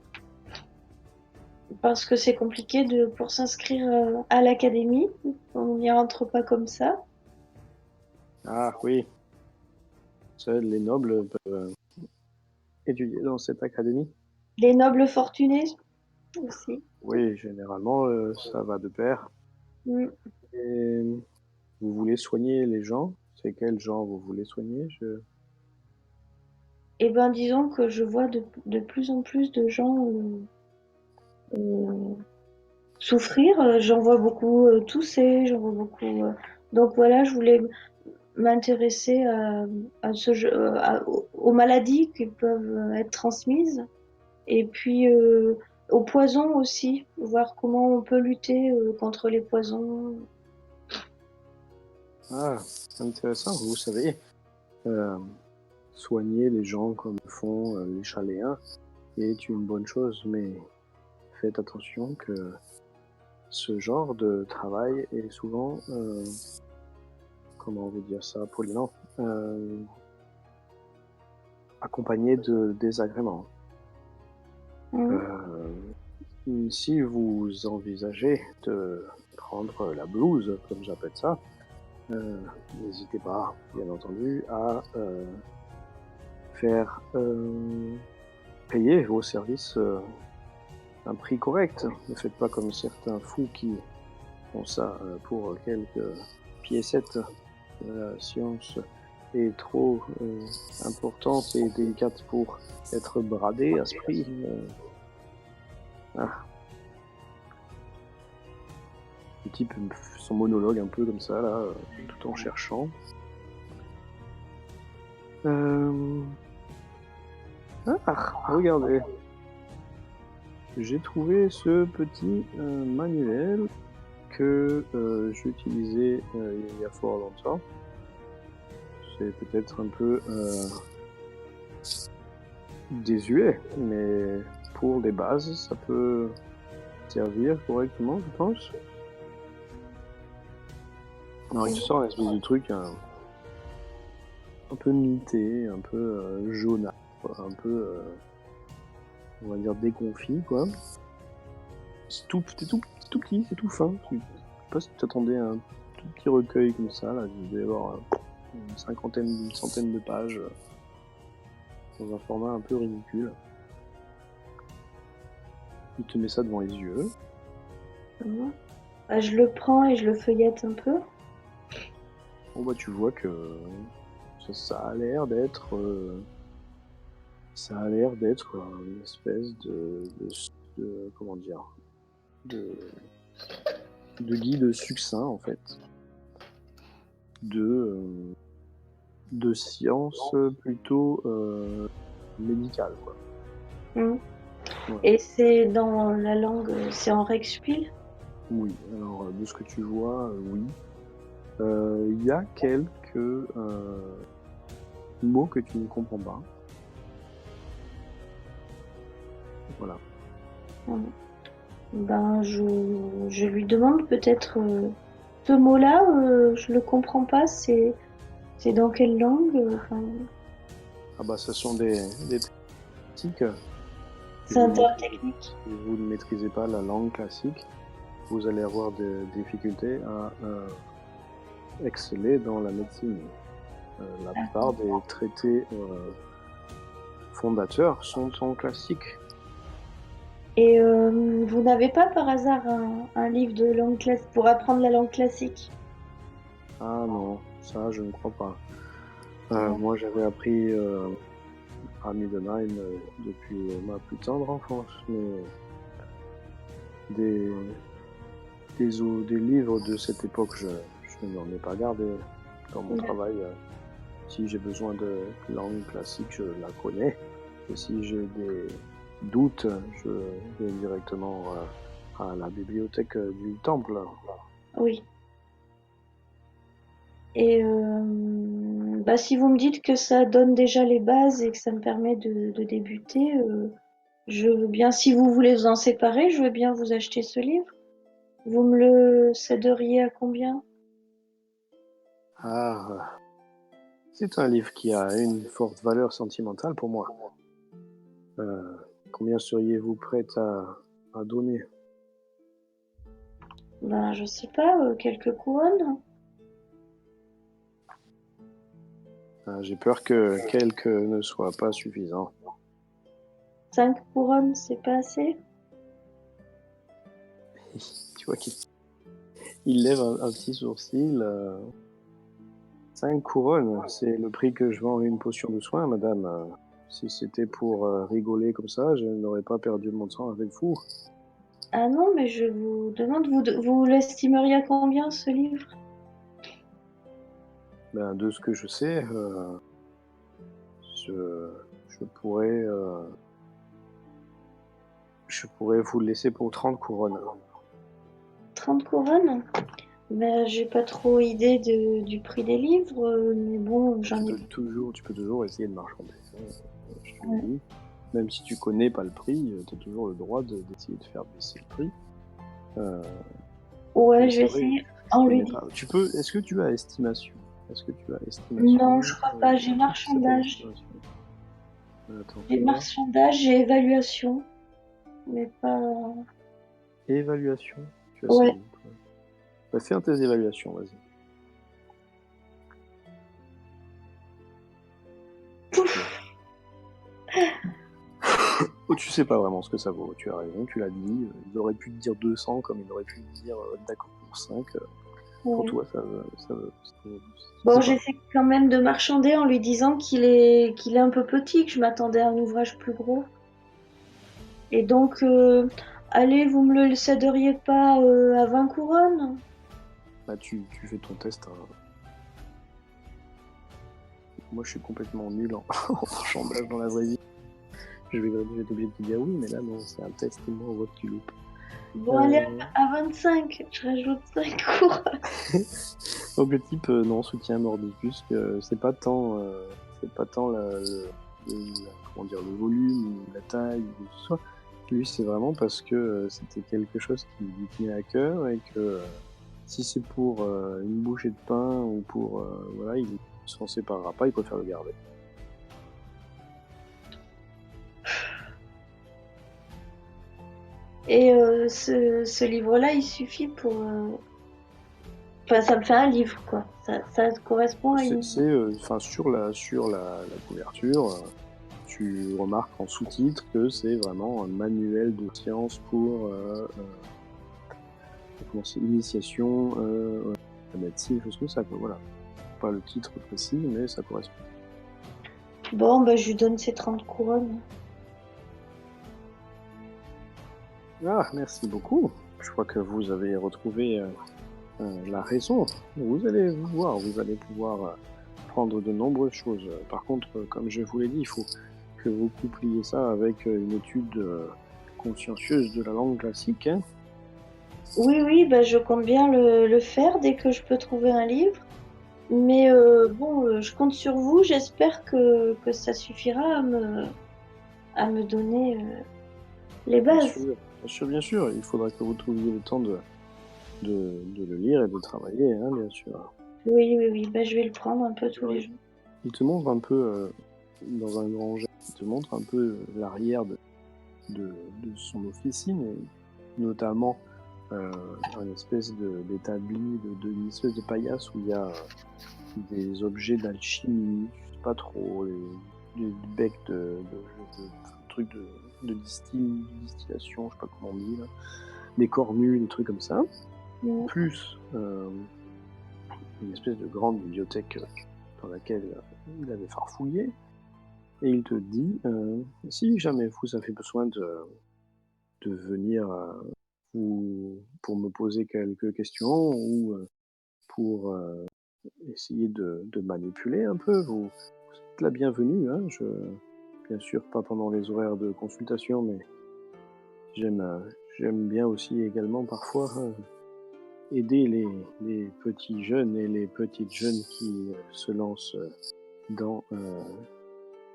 Parce que c'est compliqué pour s'inscrire à l'académie. On n'y rentre pas comme ça. Ah oui. Seuls les nobles peuvent étudier dans cette académie. Les nobles fortunés aussi. Oui, généralement, ça va de pair. Et vous voulez soigner les gens? C'est quels gens vous voulez soigner? Eh ben, disons que je vois de plus en plus de gens souffrir. J'en vois beaucoup tousser, j'en vois beaucoup. Donc voilà, je voulais m'intéresser aux maladies qui peuvent être transmises. Et puis aux poisons aussi, voir comment on peut lutter contre les poisons. Ah, intéressant, vous savez. Soigner les gens comme le font les Chaléens est une bonne chose, mais faites attention que ce genre de travail est souvent, comment vous dire ça poliment, accompagné de désagréments. Si vous envisagez de prendre la blouse, comme j'appelle ça, n'hésitez pas, bien entendu, à faire payer vos services un prix correct. Ne faites pas comme certains fous qui font ça pour quelques piécettes. La science est trop importante et délicate pour être bradée à ce prix. Le type fait son monologue un peu comme ça, là, tout en cherchant. Regardez. J'ai trouvé ce petit manuel que j'utilisais il y a fort longtemps. C'est peut-être un peu désuet, mais pour des bases, ça peut servir correctement, je pense. Alors, il te sort une espèce de truc un peu mité, un peu jaunâtre, un peu, on va dire, déconfit, quoi. C'est tout petit, c'est tout fin. Je sais pas si tu t'attendais à un tout petit recueil comme ça, là. Il devait y avoir une centaine de pages dans un format un peu ridicule. Il te met ça devant les yeux. Bah, je le prends et je le feuillette un peu. Bon, bah, tu vois que ça a l'air d'être une espèce de comment dire, de guide succinct, en fait, de science plutôt médicale, quoi. Ouais. Et c'est dans la langue, c'est en Rexspiel? Oui, alors de ce que tu vois, oui. Il y a quelques mots que tu ne comprends pas. Voilà. Ben, je lui demande peut-être ce mot-là, je le comprends pas, c'est dans quelle langue Ah bah, ce sont des techniques. C'est intertechnique. Si vous ne maîtrisez pas la langue classique, vous allez avoir des difficultés à exceller dans la médecine. La plupart des traités fondateurs sont en classique. Et vous n'avez pas par hasard un livre de langue classique pour apprendre la langue classique? Ah non, ça je ne crois pas. Moi j'avais appris à Middenheim depuis ma plus tendre enfance, mais des livres de cette époque, je n'en ai pas gardé. Dans mon travail, si j'ai besoin de langue classique, je la connais. Et si j'ai des doutes, je vais directement à la bibliothèque du temple. Oui. Et bah, si vous me dites que ça donne déjà les bases et que ça me permet de débuter, je veux bien, si vous voulez vous en séparer, je veux bien vous acheter ce livre. Vous me le céderiez à combien? Ah, c'est un livre qui a une forte valeur sentimentale pour moi. Combien seriez-vous prête à donner? Ben, je sais pas, quelques couronnes. J'ai peur que quelques ne soient pas suffisants. 5 couronnes, c'est pas assez? Tu vois qu'il lève un petit sourcil. 5 couronnes, c'est le prix que je vends une potion de soin, madame. Si c'était pour rigoler comme ça, je n'aurais pas perdu mon temps avec vous. Ah non, mais je vous demande, vous l'estimeriez à combien ce livre? Ben, de ce que je sais, je pourrais vous le laisser pour 30 couronnes. 30 couronnes? Ben, j'ai pas trop idée du prix des livres, mais bon, j'en ai. Tu peux toujours essayer de marchander. Je te le dis. Même si tu connais pas le prix, tu as toujours le droit d'essayer de faire baisser le prix. Ouais, je vais essayer. Est-ce que tu as estimation? Non, je crois pas. J'ai marchandage. J'ai marchandage, j'ai évaluation. Mais pas. Évaluation? Tu as Ouais. ça où, toi? Bah, fais un test d'évaluation, vas-y. Pouf! Tu sais pas vraiment ce que ça vaut, tu as raison, tu l'as dit. Ils auraient pu te dire 200 comme ils auraient pu te dire d'accord pour 5. Pour Ouais. toi, Bon, c'est pas. j'essaie quand même de marchander en lui disant qu'il est un peu petit, que je m'attendais à un ouvrage plus gros. Et donc, allez, vous me le céderiez pas à 20 couronnes? Bah, tu fais ton test. Hein. Moi, je suis complètement nul en marchandage dans la vraie vie. Je vais être obligé de te dire oui, mais là, non, c'est un test et moi, on voit que tu loupes. Bon, allez, à 25, je rajoute 5 couronnes. Donc, le type, non, soutient Mordicus que c'est pas tant comment dire, le volume ou la taille ou tout ça. Lui, c'est vraiment parce que c'était quelque chose qui lui tenait à cœur et que si c'est pour une bouchée de pain ou pour voilà, il s'en séparera pas, il préfère le garder. Et ce livre-là, il suffit pour... Enfin, ça me fait un livre, quoi. Ça correspond à une... Enfin, sur la couverture, tu remarques en sous-titre que c'est vraiment un manuel de science pour initiation à la médecine, chose comme ça, quoi. Voilà. Pas le titre précis, mais ça correspond. Bon, bah, je lui donne ses 30 couronnes. Ah, merci beaucoup. Je crois que vous avez retrouvé la raison. Vous allez voir, vous allez pouvoir prendre de nombreuses choses. Par contre, comme je vous l'ai dit, il faut que vous coupliez ça avec une étude consciencieuse de la langue classique. Hein. Oui, bah, je compte bien le faire dès que je peux trouver un livre. Mais bon, je compte sur vous. J'espère que ça suffira à me donner les Bien bases. sûr, bien sûr, bien sûr. Il faudra que vous trouviez le temps de le lire et de travailler, hein, bien sûr. Oui. Bah, je vais le prendre un peu tous les jours. Il te montre un peu, dans un grand jet, il te montre un peu l'arrière de son officine, et notamment une espèce d'établi, une espèce de paillasse où il y a des objets d'alchimie, je sais pas trop, des becs de trucs de distillation, je sais pas comment on dit, là. Des cornues, des trucs comme ça. Mm. Plus une espèce de grande bibliothèque dans laquelle il avait farfouillé. Et il te dit, si jamais vous avez besoin de venir pour me poser quelques questions ou pour essayer de manipuler un peu, vous êtes la bienvenue. Hein, bien sûr, pas pendant les horaires de consultation, mais j'aime bien aussi également parfois aider les petits jeunes et les petites jeunes qui se lancent dans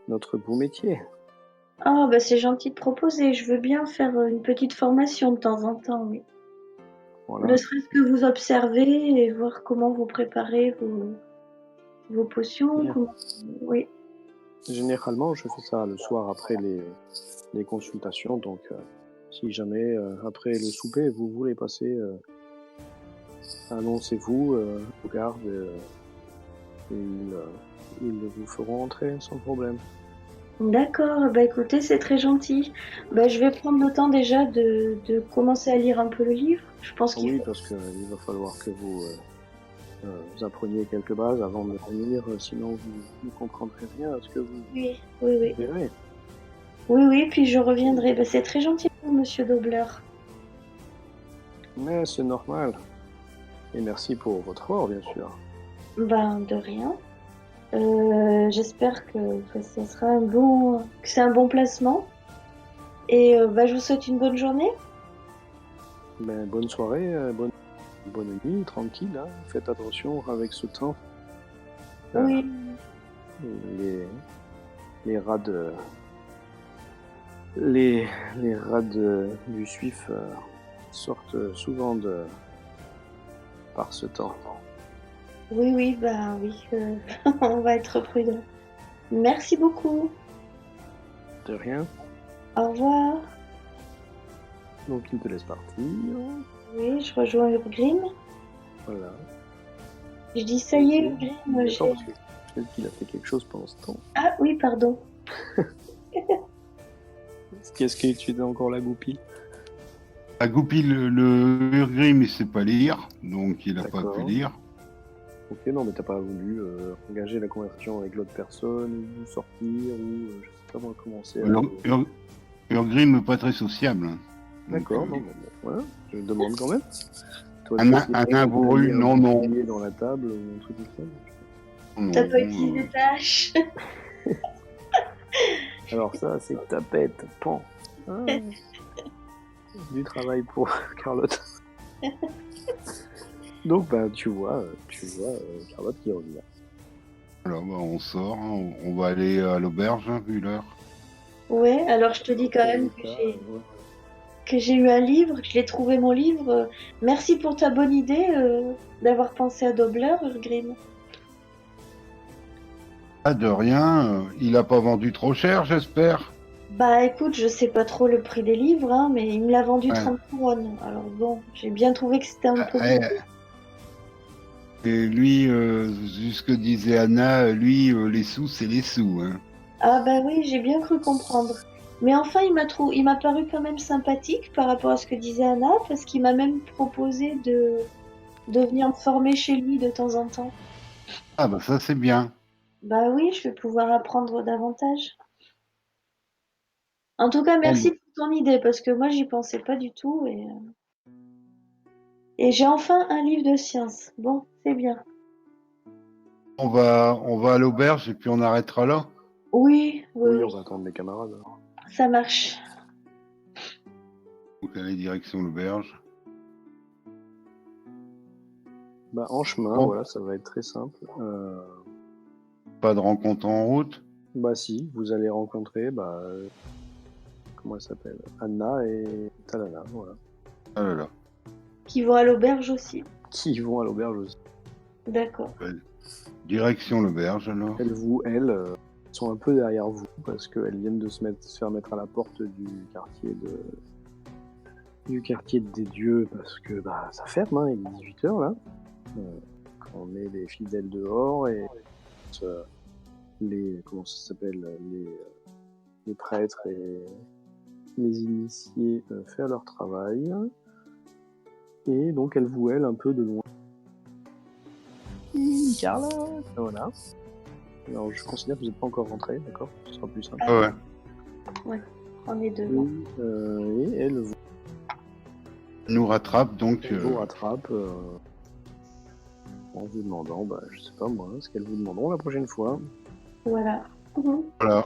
notre beau métier. Ah, bah, c'est gentil de proposer. Je veux bien faire une petite formation de temps en temps, oui. Voilà. Ne serait-ce que vous observer et voir comment vous préparez vos potions. Bien. Oui. Généralement, je fais ça le soir après les consultations, donc si jamais après le souper vous voulez passer, annoncez-vous aux gardes et ils vous feront entrer sans problème. D'accord, bah écoutez, c'est très gentil. Bah, je vais prendre le temps déjà de commencer à lire un peu le livre. Je pense qu'il Oui, faut... parce qu'il va falloir que vous appreniez quelques bases avant de venir, sinon vous ne comprendrez rien à ce que vous Oui. verrez. Oui, puis je reviendrai. Bah, c'est très gentil, monsieur Dobler. Mais c'est normal. Et merci pour votre or, bien sûr. Ben, de rien. J'espère que ce sera que c'est un bon placement. Et bah, je vous souhaite une bonne journée. Ben, bonne soirée, bonne nuit, tranquille. Hein. Faites attention avec ce temps. Oui. Les rats du Suif sortent souvent par ce temps. Oui, bah oui. On va être prudent. Merci beaucoup. De rien. Au revoir. Donc il te laisse partir. Oui, je rejoins Urgrim. Voilà. Je dis ça y est, Urgrim. Attends, parce que peut-être qu'il a fait quelque chose pendant ce temps. Ah oui, pardon. Qu'est-ce que tu dis encore la goupille? La goupille, le Urgrim, il sait pas lire, donc il a pas D'accord. pu lire. Ok, non, mais t'as pas voulu engager la conversation avec l'autre personne, ou sortir, ou je sais pas moi, commencer à... Urgrim, pas très sociable. Donc, D'accord, non, mais bon, voilà, je demande quand même. Toi, un bourru, non, non. Dans la table, ou un truc comme ça. Non, T'as pas utilisé ta hache. Alors ça, c'est tapette, pan. Ah, du travail pour Carlotte. Donc, bah, tu vois Carlotte qui revient. alors, bah, on sort, hein, on va aller à l'auberge, hein, vu l'heure. Ouais, alors je te dis quand même que j'ai eu un livre, que je l'ai trouvé mon livre. Merci pour ta bonne idée d'avoir pensé à Dobler, Urgrim. Ah, de rien, il a pas vendu trop cher, j'espère. Bah écoute, je sais pas trop le prix des livres, hein, mais il me l'a vendu Ouais. 30 couronnes. Alors bon, j'ai bien trouvé que c'était un peu... Et lui, c'est ce que disait Anna, lui, les sous, c'est les sous. Hein. Ah bah oui, j'ai bien cru comprendre. Mais enfin, il m'a paru quand même sympathique par rapport à ce que disait Anna, parce qu'il m'a même proposé de venir me former chez lui de temps en temps. Ah, bah ça, c'est bien. Bah oui, je vais pouvoir apprendre davantage. En tout cas, merci pour ton idée, parce que moi, j'y pensais pas du tout. Et j'ai enfin un livre de science. Bon, c'est bien. On va à l'auberge et puis on arrêtera là. Oui, Oui, on va attendre les camarades. ça marche. Donc, aller direction l'auberge. Bah, en chemin, Bon. voilà, ça va être très simple. Pas de rencontre en route. Bah si, vous allez rencontrer, comment elle s'appelle? Anna et Talana, voilà. Ah là là. Qui vont à l'auberge aussi. Qui vont à l'auberge aussi. D'accord. Direction l'auberge alors. Elles sont un peu derrière vous parce qu'elles viennent de se faire mettre à la porte du quartier des dieux parce que bah ça ferme, hein, il est 18h là. On met les fidèles dehors et comment ça s'appelle, les prêtres et les initiés faire leur travail. Et donc elles vous un peu de loin. Carlotte, voilà. Alors je considère que vous n'êtes pas encore rentré, d'accord? Ce sera plus simple. Ah ouais. On est deux. Et elle vous Nous rattrape donc. rattrape en vous demandant, je sais pas moi, ce qu'elles vous demanderont la prochaine fois. Voilà. Voilà.